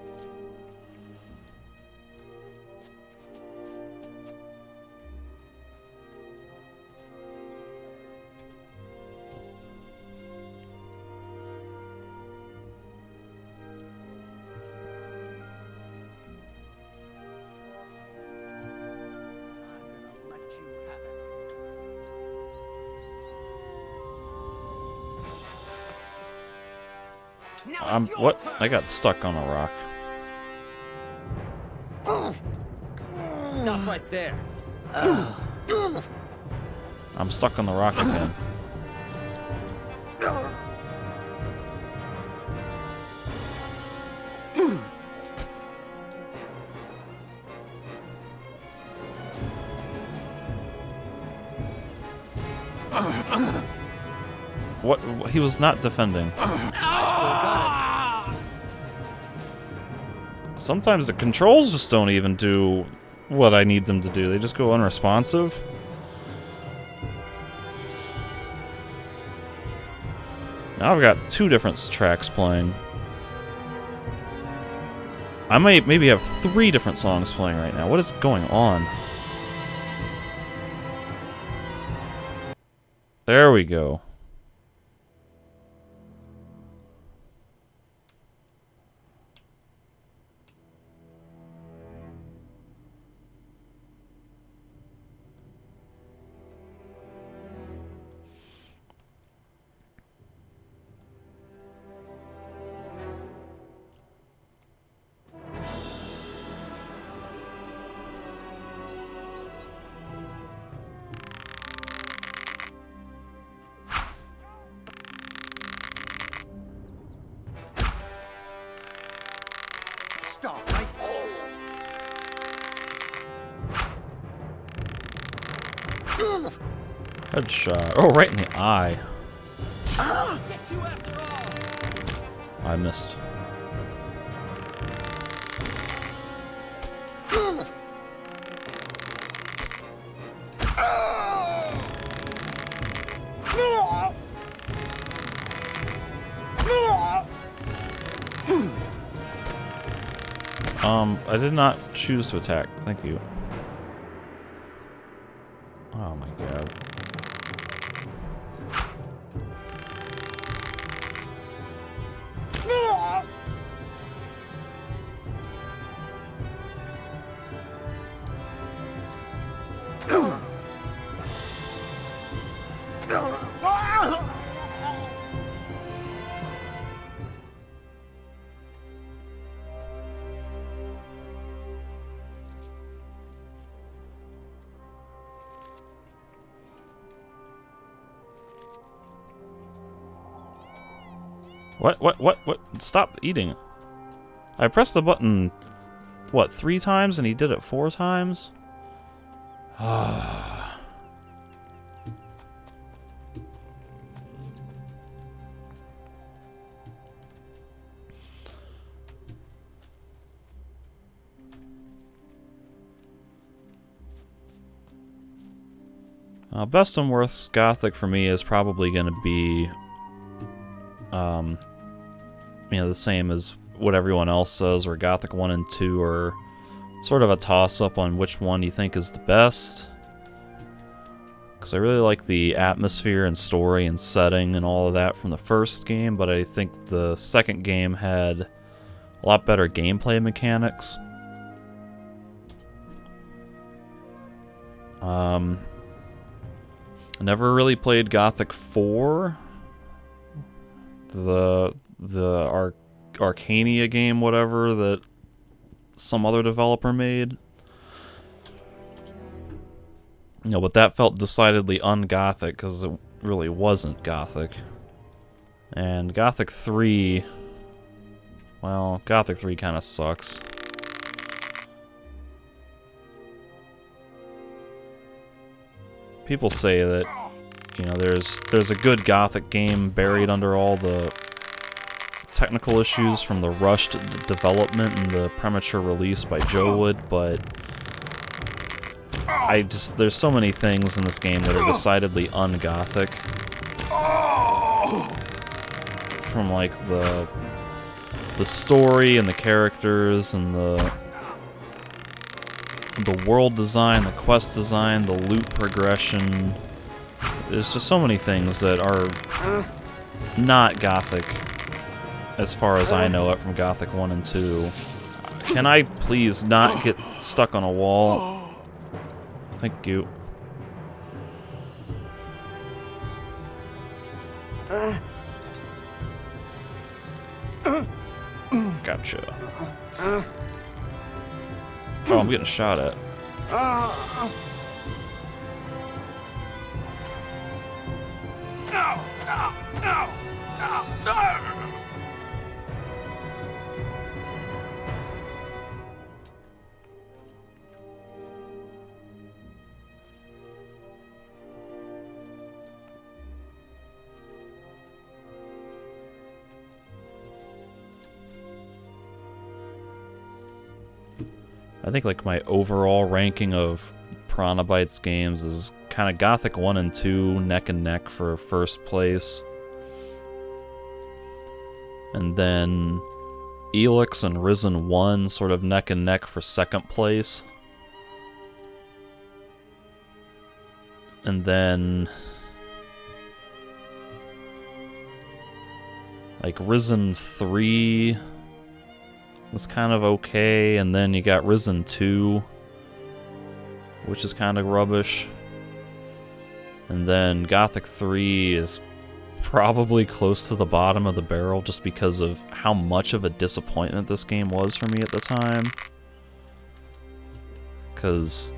What? I got stuck on a rock. Stop right there. I'm stuck on the rock again. What? He was not defending. Sometimes the controls just don't even do what I need them to do. They just go unresponsive. Now I've got 2 different tracks playing. I might maybe have 3 different songs playing right now. What is going on? There we go. Stop right Headshot. Oh, right in the eye. Get you after all. I missed. I did not choose to attack. Thank you. Oh my god. What? Stop eating. I pressed the button, what, 3 times and he did it 4 times? Best and worst Gothic for me is probably going to be, you know, the same as what everyone else says, where Gothic 1 and 2 are sort of a toss-up on which one you think is the best. Because I really like the atmosphere and story and setting and all of that from the first game, but I think the second game had a lot better gameplay mechanics. I never really played Gothic 4. The Arcania game, whatever, that some other developer made. You know, but that felt decidedly un-Gothic, because it really wasn't Gothic. And Gothic 3... well, Gothic 3 kind of sucks. people say that, you know, there's a good Gothic game buried under all the technical issues from the rushed development and the premature release by Joe Wood, but there's so many things in this game that are decidedly un-Gothic. From like the story and the characters and the world design, the quest design, the loot progression. There's just so many things that are not Gothic as far as I know it from Gothic 1 and 2. Can I please not get stuck on a wall? Thank you. Gotcha. Oh, I'm getting shot at. I think like my overall ranking of Piranha Bytes games is kind of Gothic 1 and 2 neck and neck for first place. And then Elix and Risen 1 sort of neck and neck for second place. And then like Risen 3 was kind of okay, and then you got Risen 2, which is kind of rubbish. And then Gothic 3 is probably close to the bottom of the barrel just because of how much of a disappointment this game was for me at the time. Because,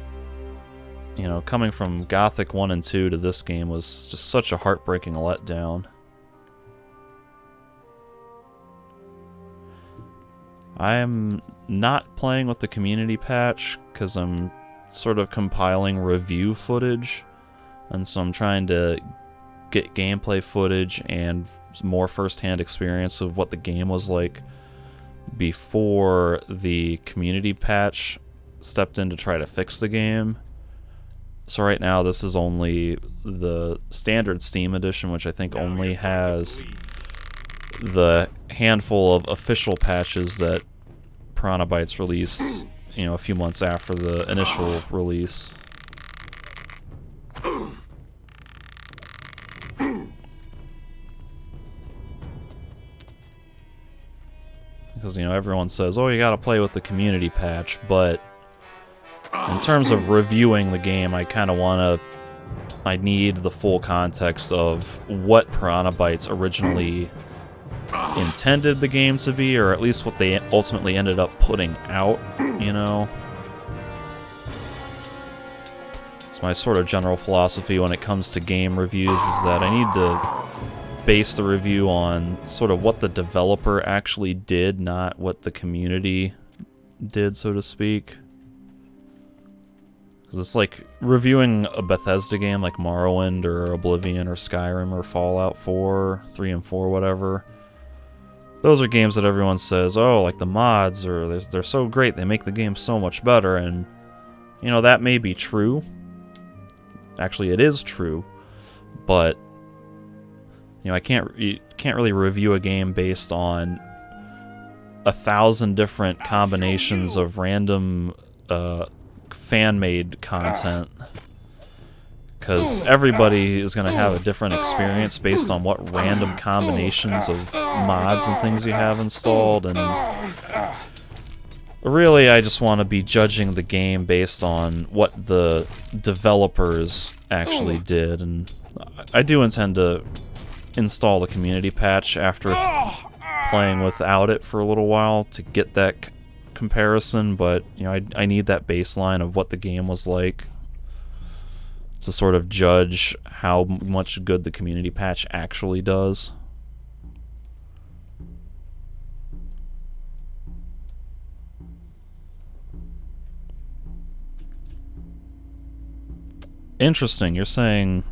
you know, coming from Gothic 1 and 2 to this game was just such a heartbreaking letdown. I am not playing with the community patch because I'm sort of compiling review footage, and so I'm trying to get gameplay footage and more first-hand experience of what the game was like before the community patch stepped in to try to fix the game. So right now this is only the standard Steam edition, which I think only has the handful of official patches that Piranha Bytes released, you know, a few months after the initial release. Because, you know, everyone says, oh, you gotta play with the community patch, but in terms of reviewing the game, I kind of I need the full context of what Piranha Bytes originally intended the game to be, or at least what they ultimately ended up putting out, you know? It's my sort of general philosophy when it comes to game reviews is that I need to base the review on sort of what the developer actually did, not what the community did, so to speak. Because it's like reviewing a Bethesda game like Morrowind or Oblivion or Skyrim or Fallout 4, 3 and 4, whatever. Those are games that everyone says, oh, like the mods, or they're so great, they make the game so much better, and, you know, that may be true. Actually, it is true, but, you know, you can't really review a game based on 1,000 different combinations of random fan-made content. Because everybody is going to have a different experience based on what random combinations of mods and things you have installed, and really I just want to be judging the game based on what the developers actually did, and I do intend to install the community patch after playing without it for a little while to get that comparison, but you know, I need that baseline of what the game was like to sort of judge how much good the community patch actually does. Interesting. You're saying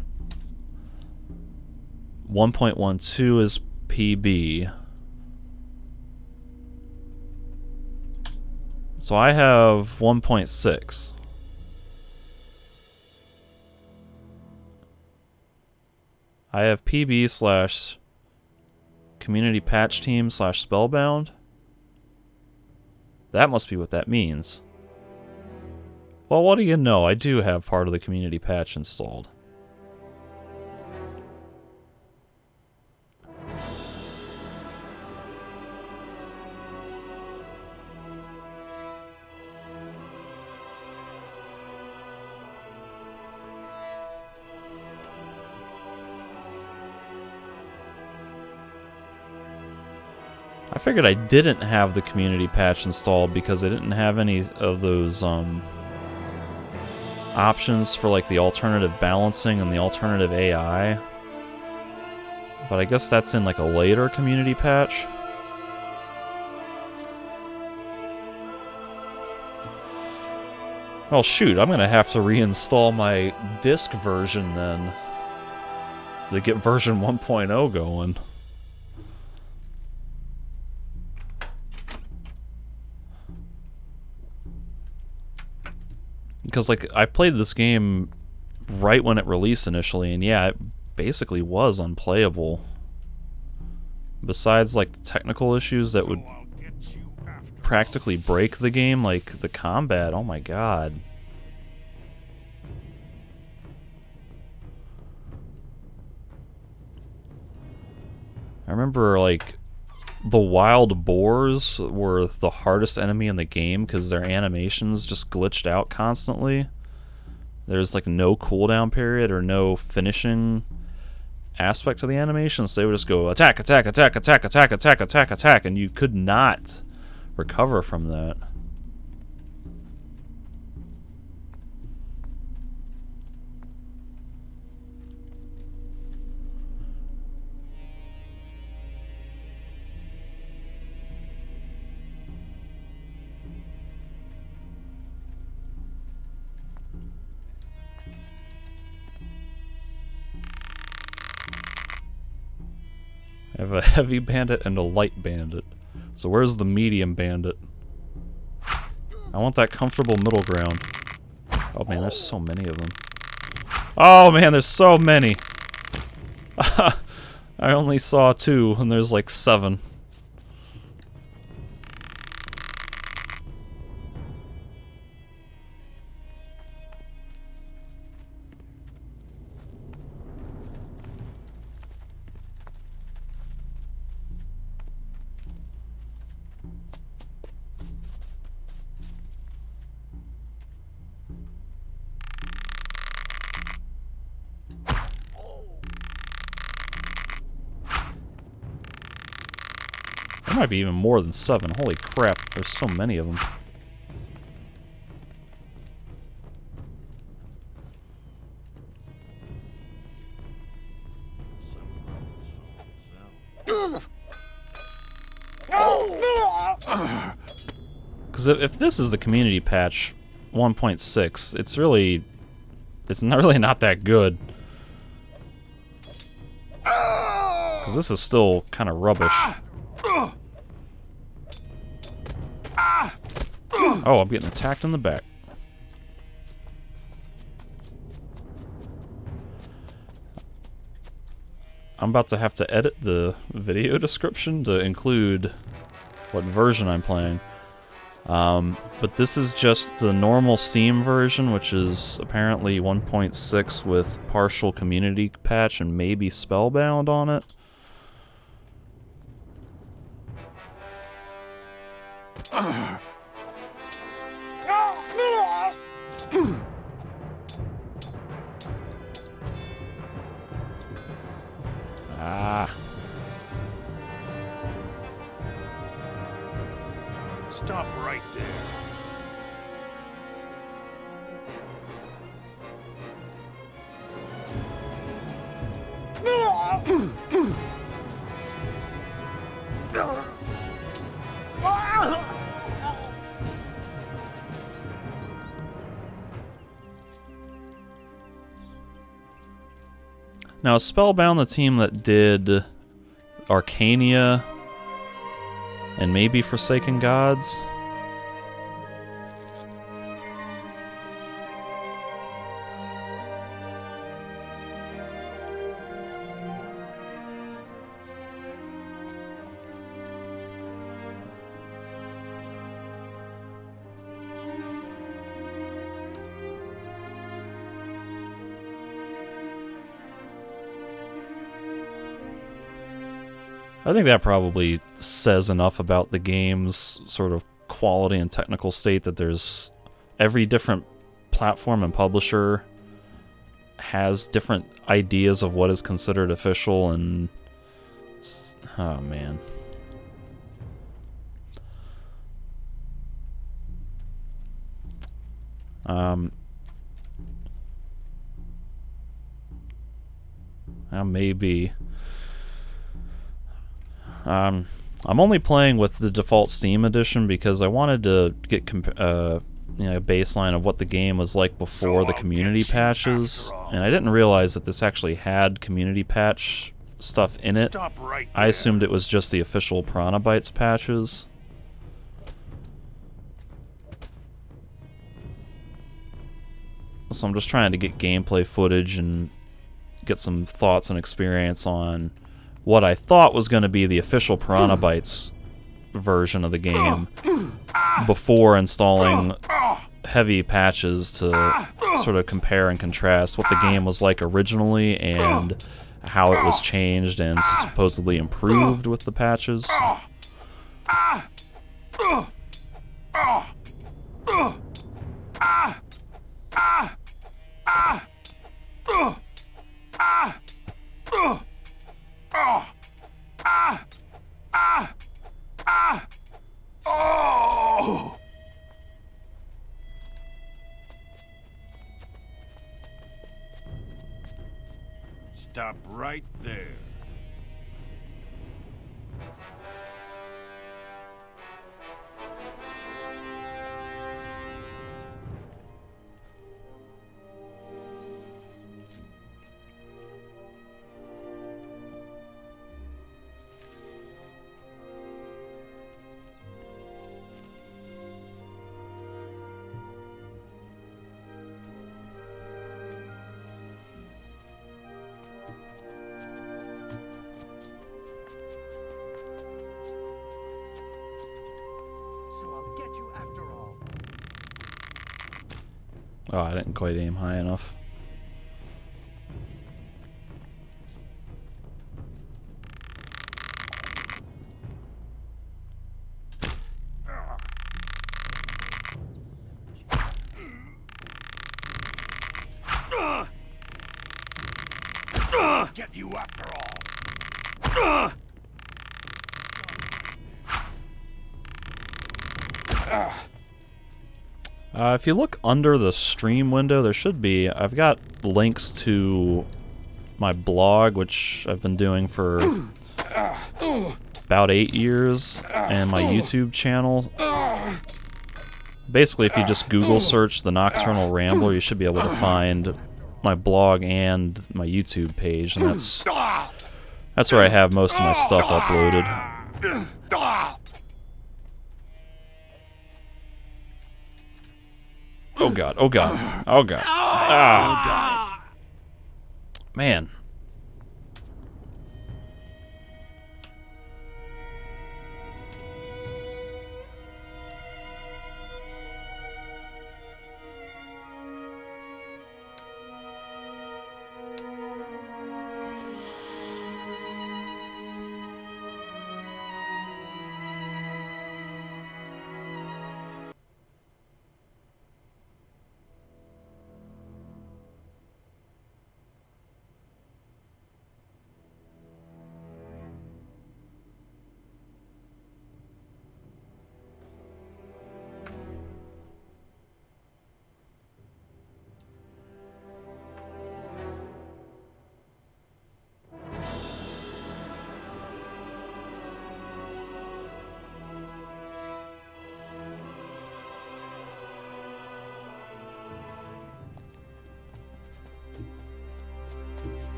1.12 is PB. So I have 1.6. I have PB slash community patch team slash spellbound. That must be what that means. Well, what do you know? I do have part of the community patch installed. I figured I didn't have the community patch installed because I didn't have any of those options for like the alternative balancing and the alternative AI. But I guess that's in like a later community patch. Well, shoot, I'm gonna have to reinstall my disk version then to get version 1.0 going. Because, like, I played this game right when it released initially, and yeah, it basically was unplayable. Besides, like, the technical issues that would practically break the game, like the combat, oh my god. I remember, like, the wild boars were the hardest enemy in the game because their animations just glitched out constantly. There's like no cooldown period or no finishing aspect to the animation, so they would just go attack, attack, attack, attack, attack, attack, attack, attack, and you could not recover from that. I have a heavy bandit and a light bandit. So where's the medium bandit? I want that comfortable middle ground. Oh man, there's so many of them. Oh man, there's so many! I only saw 2, and there's like 7. There might be even more than 7. Holy crap, there's so many of them. Because if this is the community patch 1.6, it's not really not that good. Because this is still kind of rubbish. Oh, I'm getting attacked in the back. I'm about to have to edit the video description to include what version I'm playing. But this is just the normal Steam version, which is apparently 1.6 with partial community patch and maybe Spellbound on it. Ah. Stop right there. Now, is Spellbound the team that did Arcania and maybe Forsaken Gods? I think that probably says enough about the game's sort of quality and technical state that there's every different platform and publisher has different ideas of what is considered official, and oh man. Maybe. I'm only playing with the default Steam edition because I wanted to get a baseline of what the game was like before the community patches, and I didn't realize that this actually had community patch stuff in it. I assumed it was just the official Piranha Bytes patches. So I'm just trying to get gameplay footage and get some thoughts and experience on what I thought was going to be the official Piranha Bytes version of the game before installing heavy patches to sort of compare and contrast what the game was like originally and how it was changed and supposedly improved with the patches. Stop right there. Oh, I didn't quite aim high enough. Get you after all. If you look under the stream window, there should be... I've got links to my blog, which I've been doing for about 8 years, and my YouTube channel. Basically, if you just Google search the Nocturnal Rambler, you should be able to find my blog and my YouTube page, and that's where I have most of my stuff uploaded. Oh god, oh god, oh god. Ah. Man.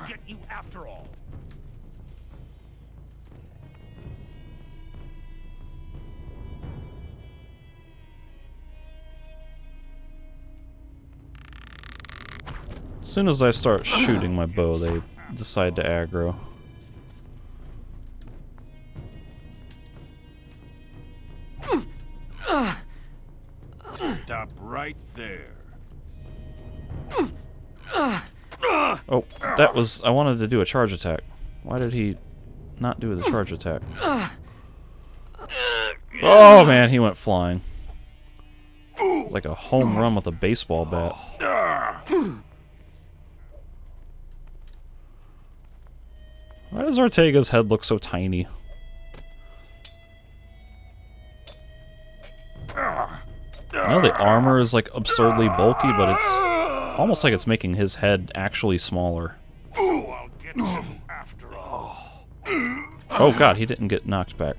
get you after all. As soon as I start shooting my bow, they decide to aggro. Stop right there. Oh, that was... I wanted to do a charge attack. Why did he not do the charge attack? Oh man, he went flying. It's like a home run with a baseball bat. Why does Ortega's head look so tiny? I know the armor is like absurdly bulky, but it's almost like it's making his head actually smaller. I'll get you after all. Oh god, he didn't get knocked back.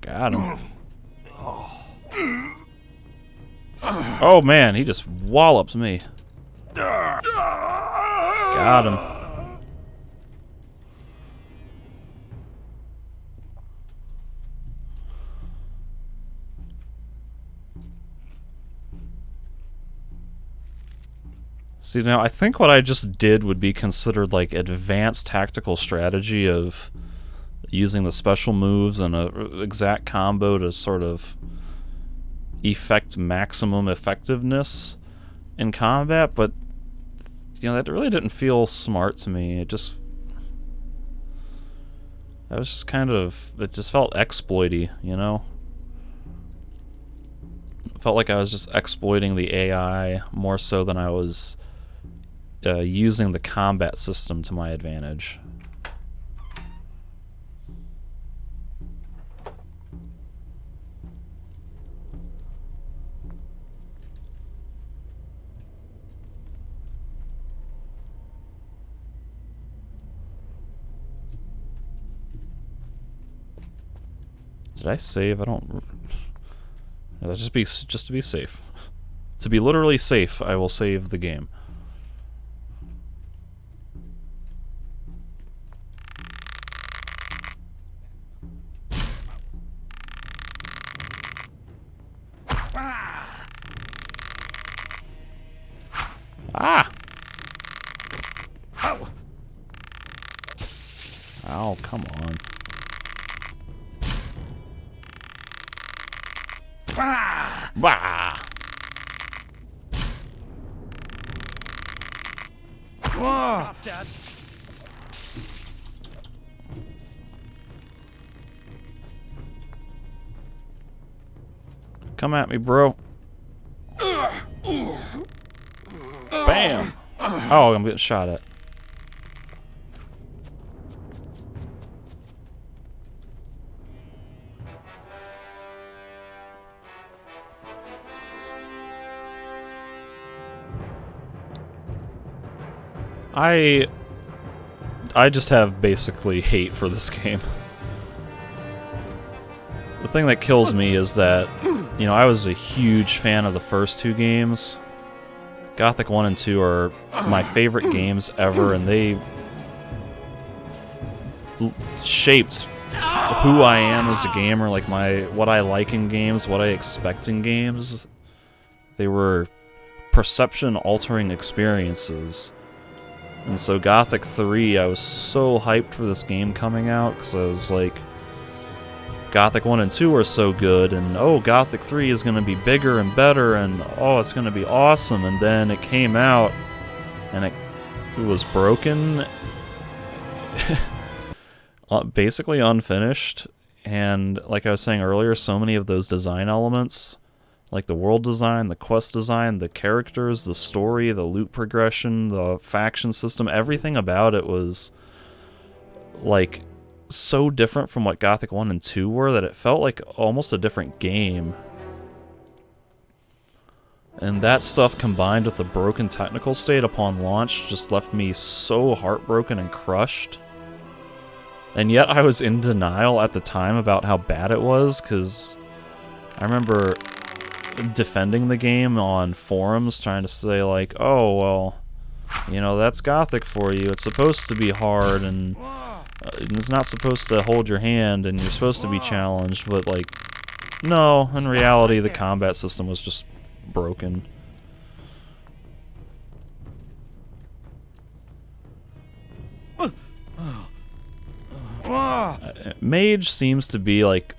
Got him. Oh man, he just wallops me. Got him. See, now I think what I just did would be considered like advanced tactical strategy of using the special moves and a exact combo to sort of effect maximum effectiveness in combat, but you know, that really didn't feel smart to me. It just... that was just kind of... it just felt exploity, you know? It felt like I was just exploiting the AI more so than I was using the combat system to my advantage. Did I save? I don't... just to be safe. To be literally safe, I will save the game. Ah! Oh, come on. Bah! Stop that. Come at me, bro. Bam! Oh, I'm getting shot at. I just have basically hate for this game. The thing that kills me is that, you know, I was a huge fan of the first two games. Gothic 1 and 2 are my favorite games ever, and they shaped who I am as a gamer, like what I like in games, what I expect in games. They were perception-altering experiences. And so Gothic 3, I was so hyped for this game coming out, because I was like, Gothic 1 and 2 are so good, and oh, Gothic 3 is going to be bigger and better, and oh, it's going to be awesome. And then it came out, and it was broken, basically unfinished, and like I was saying earlier, so many of those design elements, like the world design, the quest design, the characters, the story, the loot progression, the faction system, everything about it was like so different from what Gothic 1 and 2 were that it felt like almost a different game. And that stuff combined with the broken technical state upon launch just left me so heartbroken and crushed. And yet I was in denial at the time about how bad it was, because I remember defending the game on forums, trying to say like, oh, well, you know, that's Gothic for you. It's supposed to be hard, and it's not supposed to hold your hand, and you're supposed to be challenged, but like, no, in reality the combat system was just broken. Mage seems to be like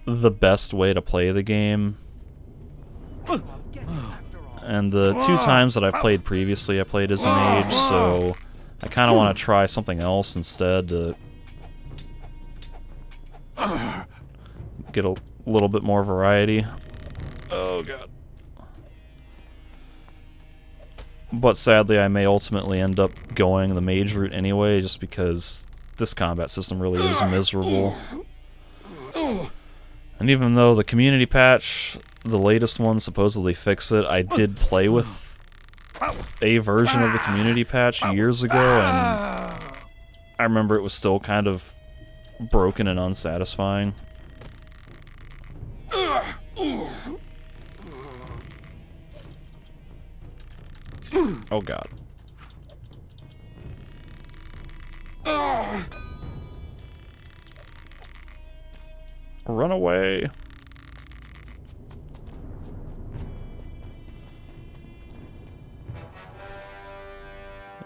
the best way to play the game. And the 2 times that I've played previously, I played as a mage, so I kind of want to try something else instead to get a little bit more variety. Oh god. But sadly, I may ultimately end up going the mage route anyway, just because this combat system really is miserable. And even though the community patch, the latest one, supposedly fix it, I did play with a version of the community patch years ago, and I remember it was still kind of broken and unsatisfying. Oh god. Run away.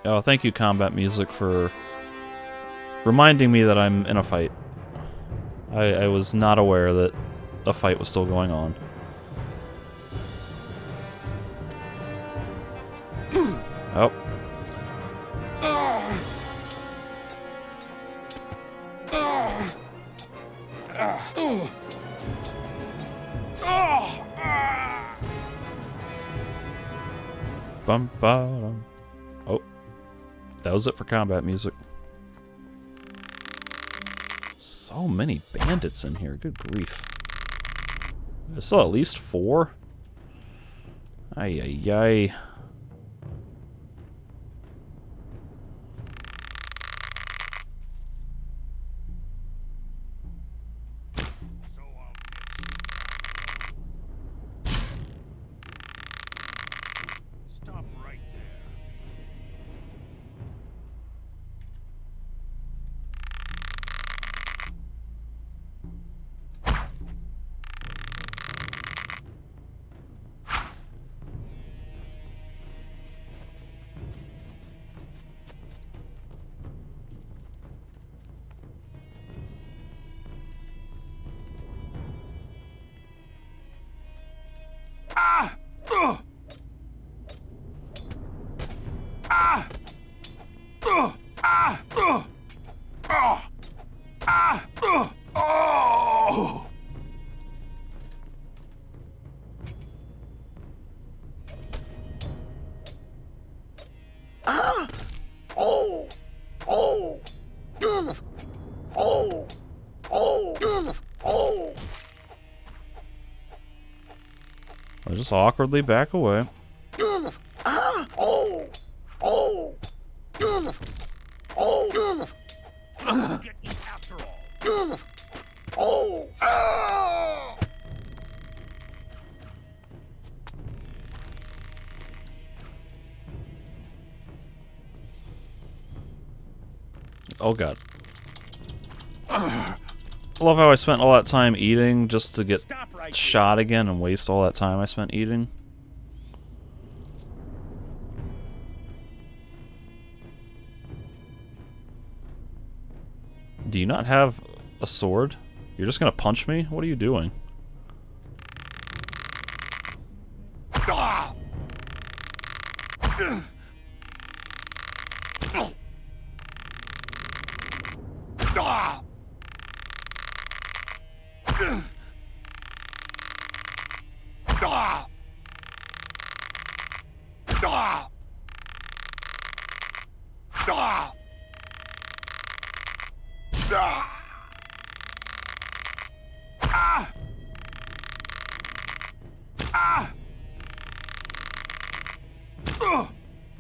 Oh, thank you, Combat Music, for reminding me that I'm in a fight. I was not aware that a fight was still going on. Oh. Bum, ba, dum. Oh. That was it for combat music. So many bandits in here, good grief. There's still at least 4? Ay, ay, ay. Stop right there. I just awkwardly back away. Get me after all. Oh god. I love how I spent all that time eating just to get shot again and waste all that time I spent eating. Do you not have a sword? You're just gonna punch me? What are you doing?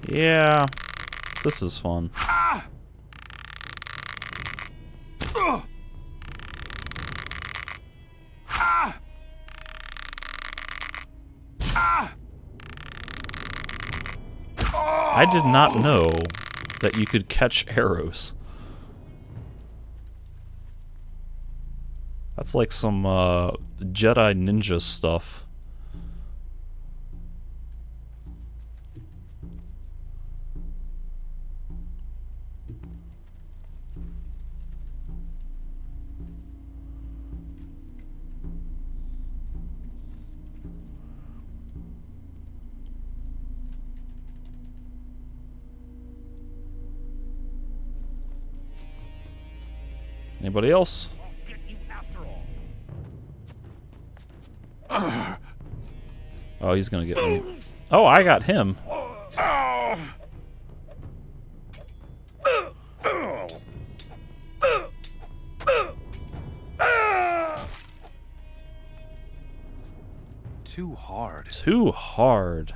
Yeah, this is fun. I did not know that you could catch arrows. That's like some Jedi ninja stuff. Anybody else? I'll get you after all. Oh, he's gonna get me. Oh, I got him. Too hard. Too hard.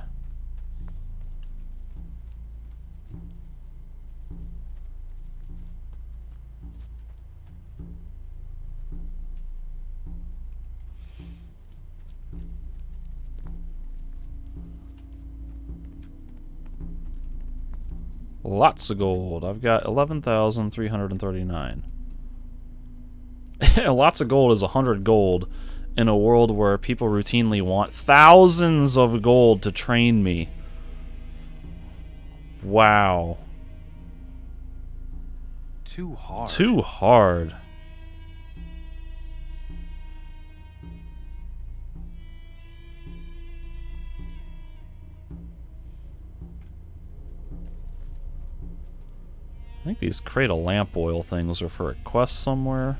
Lots of gold. I've got 11,339. Lots of gold is 100 gold in a world where people routinely want thousands of gold to train me. Wow. Too hard. Too hard. I think these cradle lamp oil things are for a quest somewhere.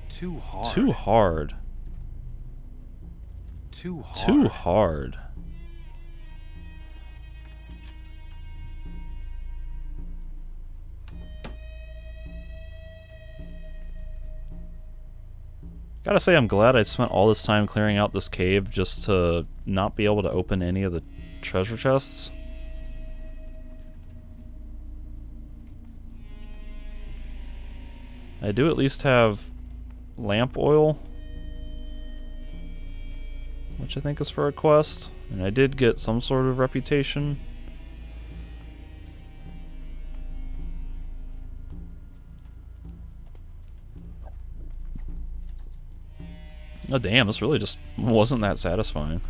Too hard. Too hard. Too hard. Too hard. Gotta say, I'm glad I spent all this time clearing out this cave just to not be able to open any of the treasure chests. I do at least have lamp oil, which I think is for a quest, and I did get some sort of reputation. Oh damn, this really just wasn't that satisfying.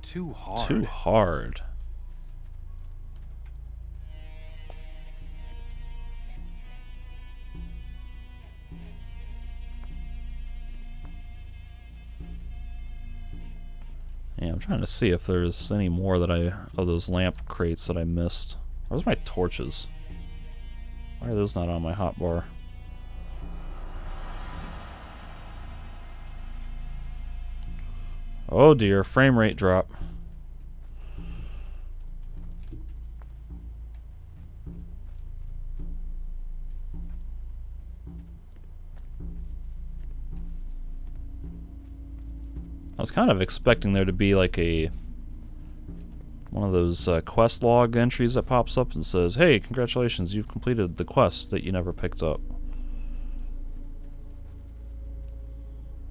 Too hard. Too hard. Yeah, I'm trying to see if there's any more that of those lamp crates that I missed. Where's my torches? Why are those not on my hotbar? Oh dear, frame rate drop. I was kind of expecting there to be like one of those quest log entries that pops up and says, "Hey, congratulations, you've completed the quest that you never picked up."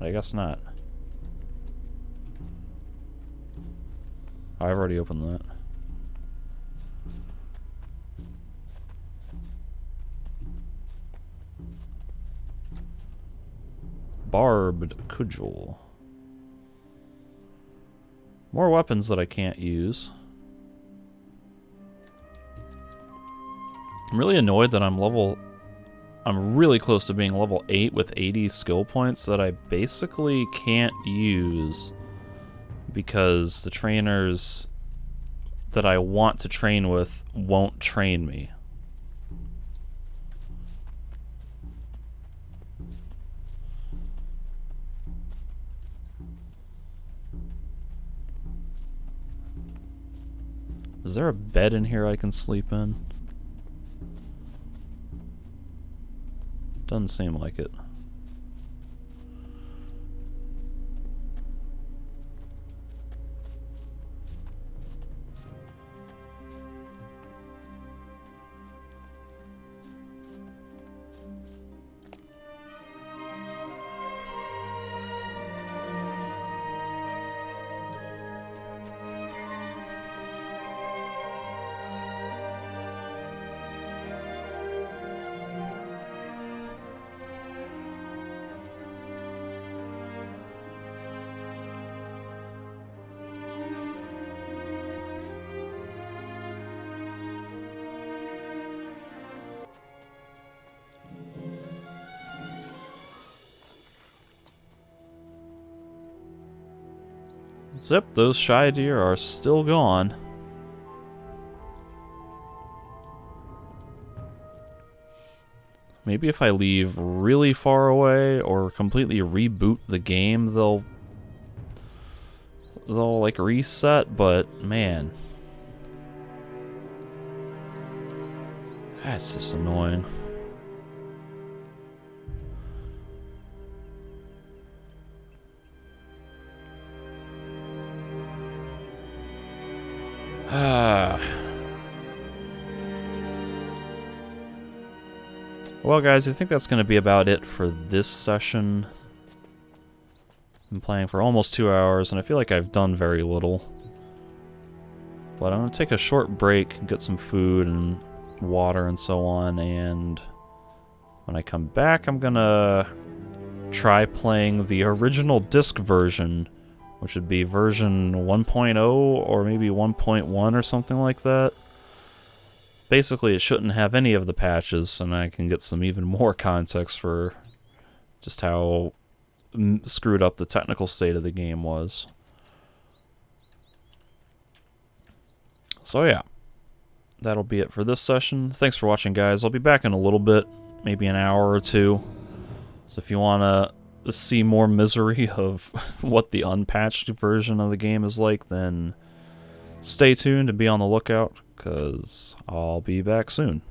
I guess not. I've already opened that. Barbed cudgel. More weapons that I can't use. I'm really annoyed that I'm really close to being level 8 with 80 skill points that I basically can't use because the trainers that I want to train with won't train me. Is there a bed in here I can sleep in? Doesn't seem like it. Zip, those shy deer are still gone. Maybe if I leave really far away or completely reboot the game, they'll like reset, but man. That's just annoying. Well, guys, I think that's going to be about it for this session. I'm playing for almost 2 hours, and I feel like I've done very little. But I'm going to take a short break and get some food and water and so on, and when I come back, I'm going to try playing the original disc version, which would be version 1.0 or maybe 1.1 or something like that. Basically, it shouldn't have any of the patches, and I can get some even more context for just how screwed up the technical state of the game was. So yeah, that'll be it for this session. Thanks for watching, guys. I'll be back in a little bit, maybe an hour or two. So if you want to see more misery of what the unpatched version of the game is like, then stay tuned and be on the lookout, because I'll be back soon.